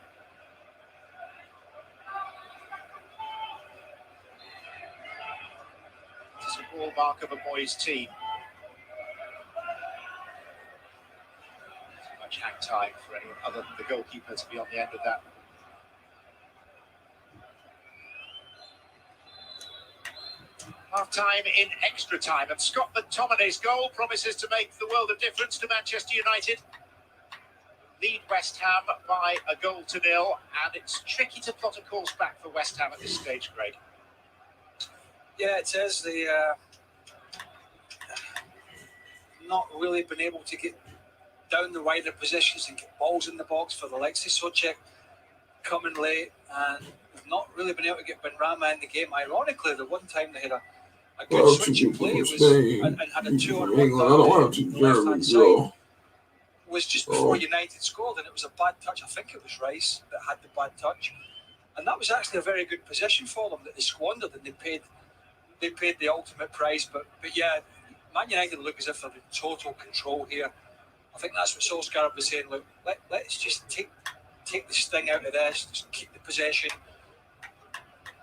It's a hallmark of a Moyes team. Too much hang time for anyone other than the goalkeeper to be on the end of that. Half-time in extra time, and Scott McTominay's goal promises to make the world of difference to Manchester United. Lead West Ham by 1-0, and it's tricky to plot a course back for West Ham at this stage, Craig. Yeah, it is. They not really been able to get down the wider positions and get balls in the box for the likes of Souček coming late, and they've not really been able to get Benrahma in the game. Ironically, the one time they had a good switch of play and had a 2-on-1 on the left-hand side was just before United scored, and it was a bad touch. I think it was Rice that had the bad touch, and that was actually a very good position for them that they squandered, and they paid the ultimate price. But yeah, Man United look as if they're in total control here. I think that's what Solskjaer was saying. Look, let's just take the sting out of this. Just keep the possession.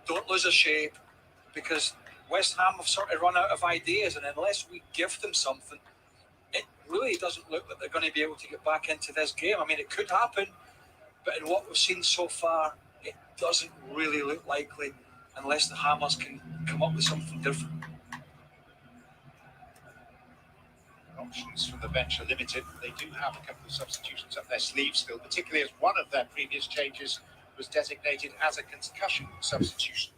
Don't lose our shape, because West Ham have sort of run out of ideas, and unless we give them something, it really doesn't look like they're going to be able to get back into this game. I mean, it could happen, but in what we've seen so far, it doesn't really look likely unless the Hammers can come up with something different. Options from the bench are limited. They do have a couple of substitutions up their sleeve still, particularly as one of their previous changes was designated as a concussion substitution.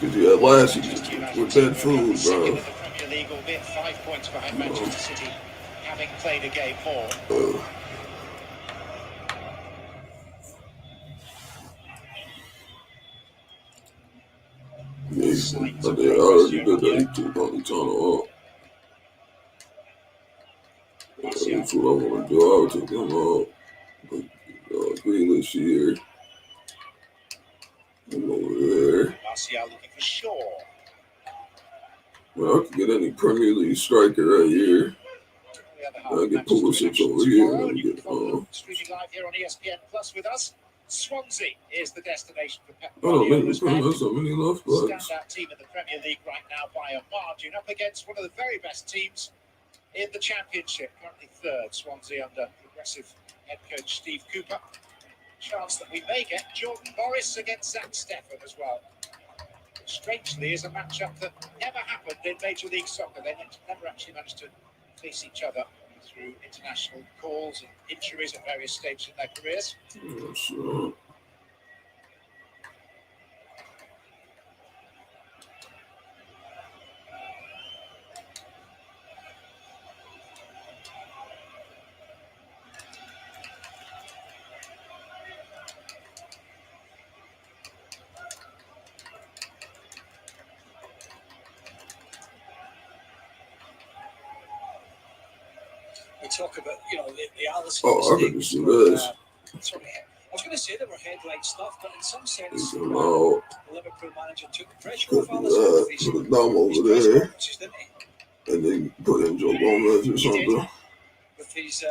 Because you had last season with that food, bro. In the Premier League, albeit 5 points behind Manchester City, having played a game more. Yeah, they already did that. He took on the tunnel up. That's what I want to do. I would take him out. But Grealish here. I'm over there. Martial looking for Shaw. Well, I could get any Premier League striker right here. I get Pulisic over here. And get streaming live here on ESPN Plus with us. Swansea is the destination for Pep Guardiola's men. That's not many left backs. Standout team in the Premier League right now by a margin, up against one of the very best teams in the Championship, currently third. Swansea under progressive head coach Steve Cooper. Chance that we may get Jordan Morris against Zach Steffen as well. Which strangely is a matchup that never happened in Major League Soccer. They never actually managed to face each other through international calls and injuries at various stages in their careers. Yeah, sure. we talk about, the Allison Oh, I could mistakes. just do this. I was going to say they were headline stuff, but in some sense, Take the him out. Liverpool manager took the pressure Put off Allison with his put a thumb over press there. conferences, didn't he? And then put in Joe Gomez or He something. did. With his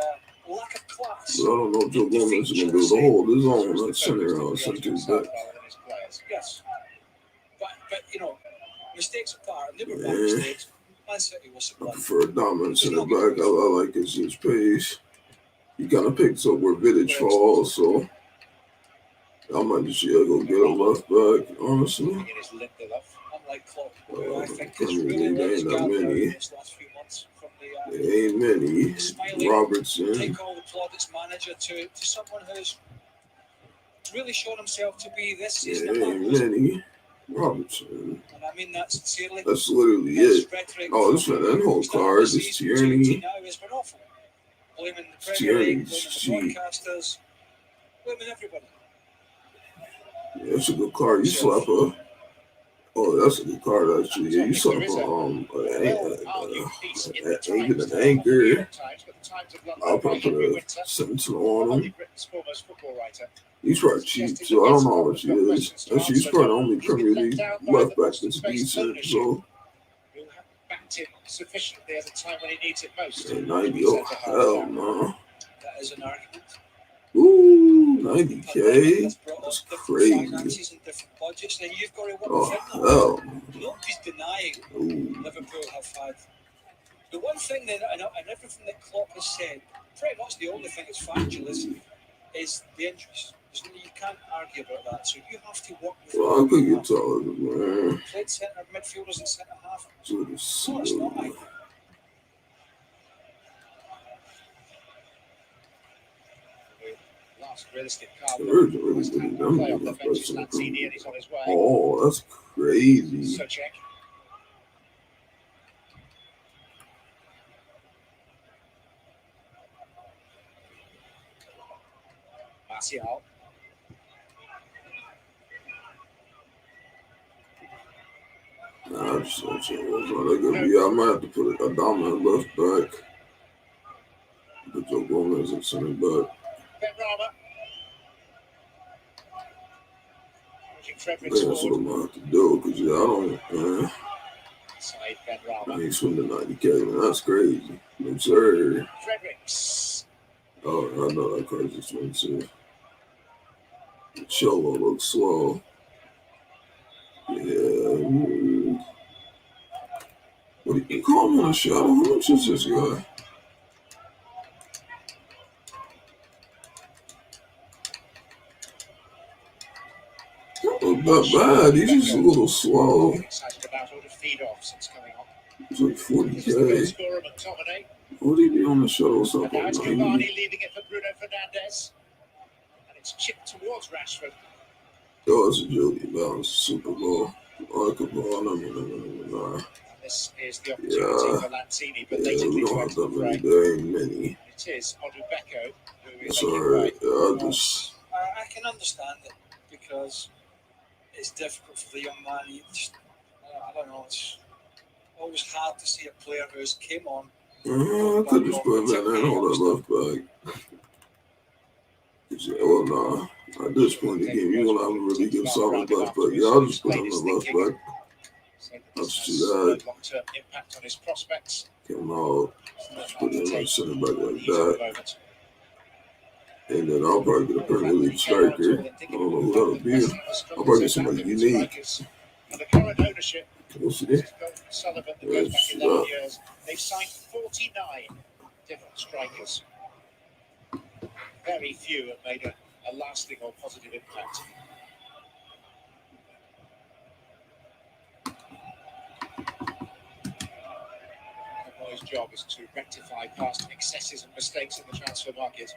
lack of class. But I don't know if Joe Gomez is going to be able to hold his own at center back. Yes. But mistakes apart, and they were bad Yeah. mistakes. Man City was I supplying. prefer a dominant center back. I like his pace. He kind of picks up where Vidic falls, so I might just go get a left back, honestly. Unlike Klopp, who I think has Premier really League, let his ain't that guard down many. these last few months from the There ain't many. smiling, Robertson. take all the plaudits manager to someone who's really shown himself to be this season. There ain't many. Robertson. And I mean that sincerely. That's literally it. Oh, this man, that whole card, this Tierney. Now has been awful. Blaming the Premier Tierney, League, blaming the broadcasters, blaming everybody. Yeah, that's a good card. You slap a. Oh, that's a good card actually. Yeah, you slap a an anchor. I'll probably put a 17 on him. He's probably cheap, so I don't know how much he is. Actually, he's probably the only Premier League left back that's decent. So. Sufficiently at a time when he needs it most. Yeah, 90. Oh hell no. That is an argument. Ooh, 90K. That's crazy. Finances and different budgets, then you've got to work Oh within hell. them. Nobody's denying Ooh. Liverpool have had the one thing that, and everything that Klopp has said, pretty much the only thing that's factual is the injuries. You can't argue about that. So you have to work with. Well, I could get taller, man. Played centre midfielders and centre half. So No, it's not like that. Last realistic card. Really On the bench is Lanzini and he's on his way. Oh, that's crazy. Suchek. Martial. Nah, I just don't I might have to put a dominant left back. Put Joe Gomez at center back. I think that's what I'm going to have to do, because, I don't, I ain't swinging 90K, man. That's crazy. No, sir. Fredericks. Oh, I know that card's expensive. Cholo looks slow. Yeah. What do you call him on a shadow? How much is this guy? Not that bad. He's just a little slow. Excited about all the feed-off since coming on. It's like 40K. What do you do on the shuttle? It's up Now like it's 90. Cavani leaving it for Bruno Fernandes. And it's chipped towards Rashford. Oh, it's a Joey Bounce Super Bowl. Oh, I could ball. No. And this is the opportunity for Lanzini, but they We didn't don't to have enter that the many. fray. There ain't many. It is Odubeko who is It's making alright. way. Yeah, I just. I can understand it because it's difficult for the young man. I don't know. It's always hard to see a player who's came on. I could just put him in there and hold that left back. Yeah, well, nah. At this point in the game, you want to have a really good solid left back. Yeah, I'll just put him in left back. I'll just do that. Long-term impact on his prospects. Come out. Just put him in center back like that. And then I'll probably get a Premier League striker. I don't know who that'll be. I'll probably get somebody unique. Under current ownership, We'll see. Sullivan that goes back 11 years. They've signed 49 different strikers. Very few have made a lasting or positive impact. Boy's job is to rectify past excesses and mistakes in the transfer market.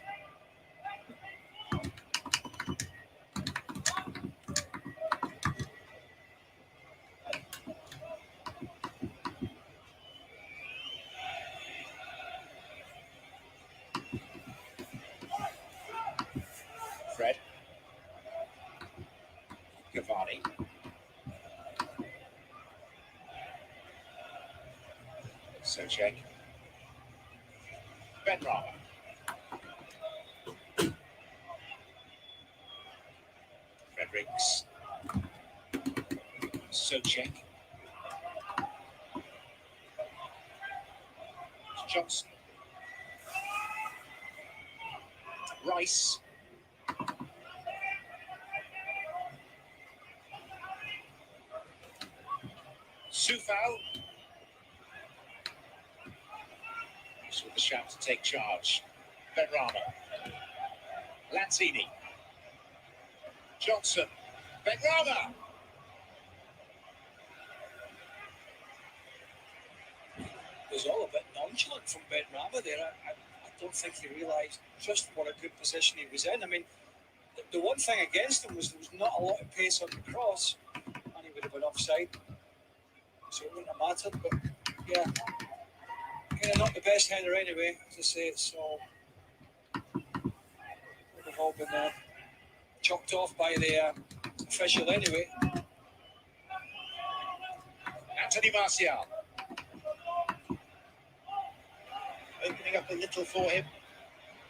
Fred. Cavani. Suchek. Benrahma. Fredericks. Socek. Johnson. Rice. Sufal. With the shout to take charge. Benrahma. Lanzini. Johnson. Benrahma. It was all a bit nonchalant from Benrahma there. I don't think he realised just what a good position he was in. I mean, the one thing against him was there was not a lot of pace on the cross, and he would have been offside, so it wouldn't have mattered. But yeah, not the best header anyway, as I say. So would have all been chopped off by the official anyway. Anthony Martial. Opening up a little for him.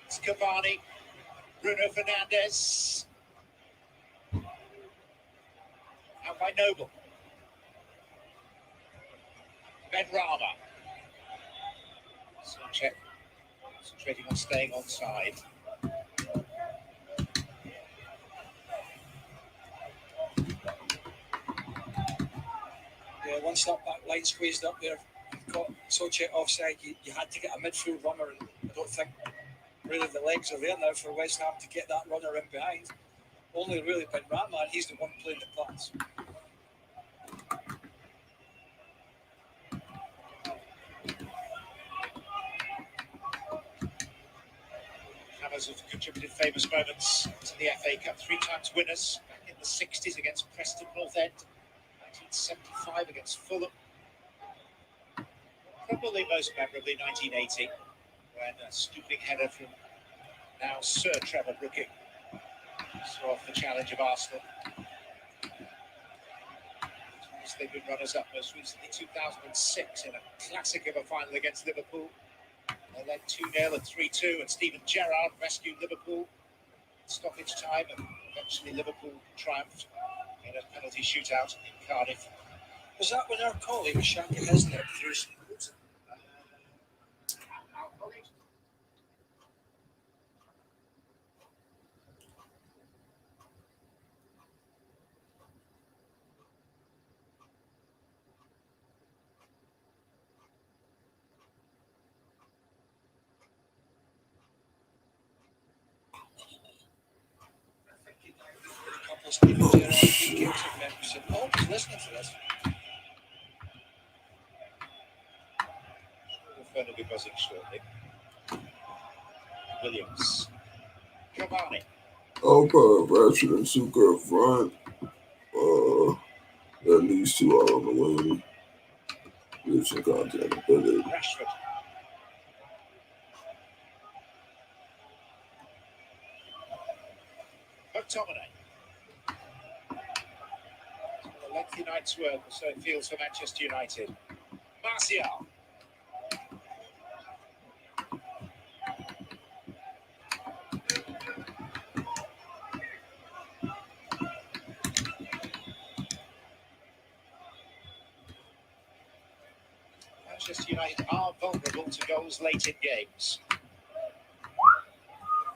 It's Cavani. Bruno Fernandes. Out by Noble. Benrahma. Socek. Concentrating on staying onside. Yeah, once that back line squeezed up there, got Socek offside, you had to get a midfield runner, and I don't think really the legs are there now for West Ham to get that runner in behind. Only really Benrahma, and he's the one playing the pass. Hammers have contributed famous moments to the FA Cup. 3 times winners back in the 60s against Preston North End, 1975 against Fulham. Probably most memorably 1980, when a stooping header from now Sir Trevor Brooking saw off the challenge of Arsenal. They've been runners-up most recently 2006 in a classic of a final against Liverpool. They led 2-0 and 3-2, and Steven Gerrard rescued Liverpool at stoppage time, and eventually Liverpool triumphed in a penalty shootout in Cardiff. Was that when our colleague was shanking his neck through some boots? Our colleague. A couple of Steven Gerrard free kicks and members of Paul was listening to this. The phone will be buzzing shortly. Williams. Cavani. I'll put Ratchet and Suka up front. At least 2 out on the wing. Give some content with it. Rashford. McTominay. A lengthy night's work, so it feels for Manchester United. Martial. Manchester United are vulnerable to goals late in games.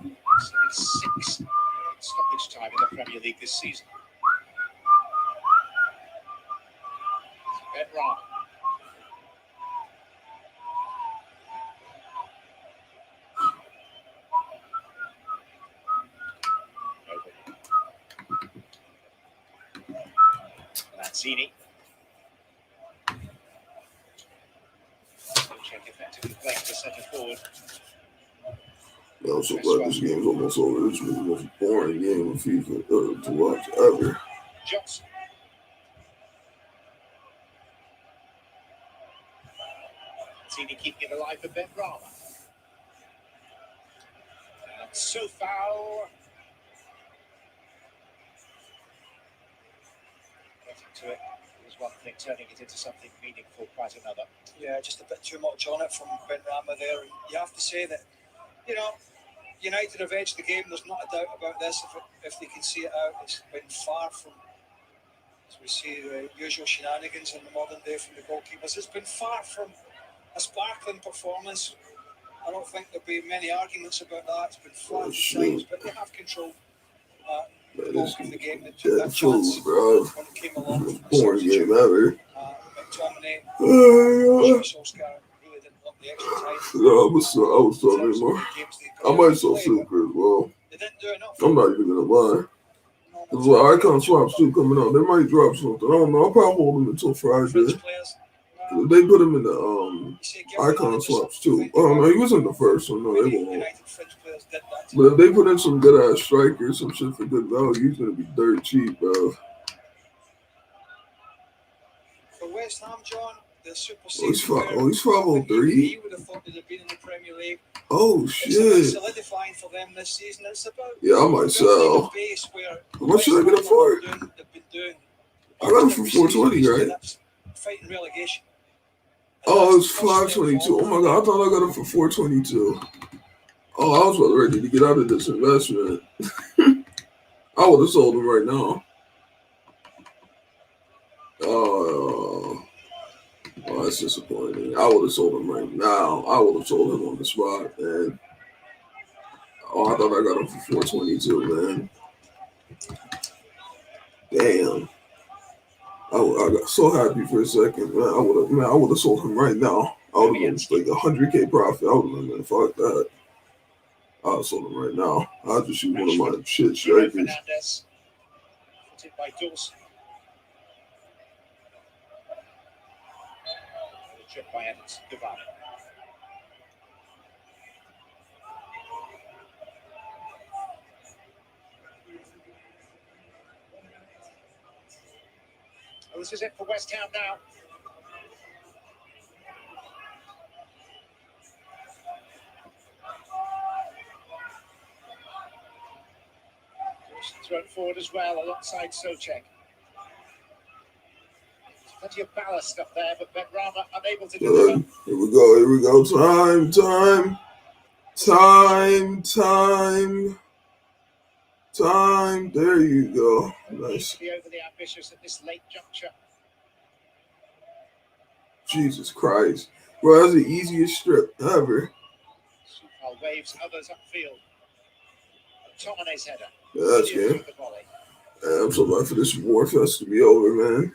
So it's 6 stoppage time in the Premier League this season. Benrahma. Lanzini. Socek effectively playing the centre forward. Yeah, I'm so glad this game's almost over. This was the most boring game of FIFA to watch ever. Johnson. Lanzini keeping it alive for Benrahma. And so foul. Getting to it was one thing, turning it into something meaningful quite another. Yeah, just a bit too much on it from Ben Rama there. And you have to say that, you know, United have edged the game. There's not a doubt about this. If they can see it out, it's been far from, as we see, the usual shenanigans in the modern day from the goalkeepers. It's been far from a sparkling performance. I don't think there'll be many arguments about that. It's been flat at times, but they have controlled most of the game. They took that chance bro. when it came along. Boring game ever. McTominay, Solskjaer really didn't want the extra time. No, I was talking anymore. I might sell Super as well. They didn't do enough. I'm not even gonna lie. There's a lot of icon swaps too coming out. They might drop something. I don't know. I'll probably hold them until Friday. They put him in the icon swaps too. Oh no, he wasn't the first, so no, they won't. But if they put in some good ass strikers, some shit for good value, he's gonna be dirt cheap, bro. For West Ham, John, the Super He's 503. He would have thought they'd have been in the Premier League. Oh shit! It's solidifying for them this season. It's about I might sell. How much should I get it for? I got it for 420, right? Fighting relegation. Oh, it's 522. Oh my god, I thought I got it for 422. Oh, I was about ready to get out of this investment. I would have sold him right now. Oh, that's disappointing. I would have sold him right now. I would have sold him on the spot, man. Oh, I thought I got him for 422, man. Damn. I got so happy for a second, man. I would have sold him right now. I would have been like 100K profit. I would have been fuck that. I would have sold him right now. I'll just shoot one of my shit strikers. Footed by Dawson. Trip by Evans. Goodbye. Well, this is it for West Ham now. Thrown forward as well alongside Souček. Plenty of ballast up there, but Ben Rama unable to deliver. Here we go. Time. There you go. Nice. Be overly ambitious at this late juncture. Jesus Christ. Bro, that's the easiest strip ever. Supal waves others upfield. McTominay's header. Yeah, that's good. I'm so glad for this war fest to be over, man.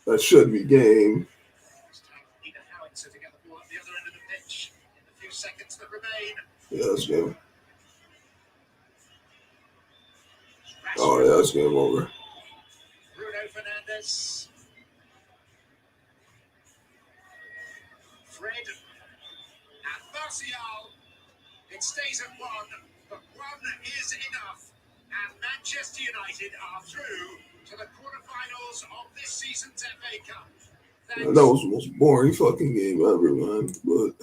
That should be game. Yeah, that's game. Oh, yeah, that's game over. Bruno Fernandes. Fred. And Martial. It stays at 1, but 1 is enough. And Manchester United are through to the quarterfinals of this season's FA Cup. Man, that was the most boring fucking game ever, man. But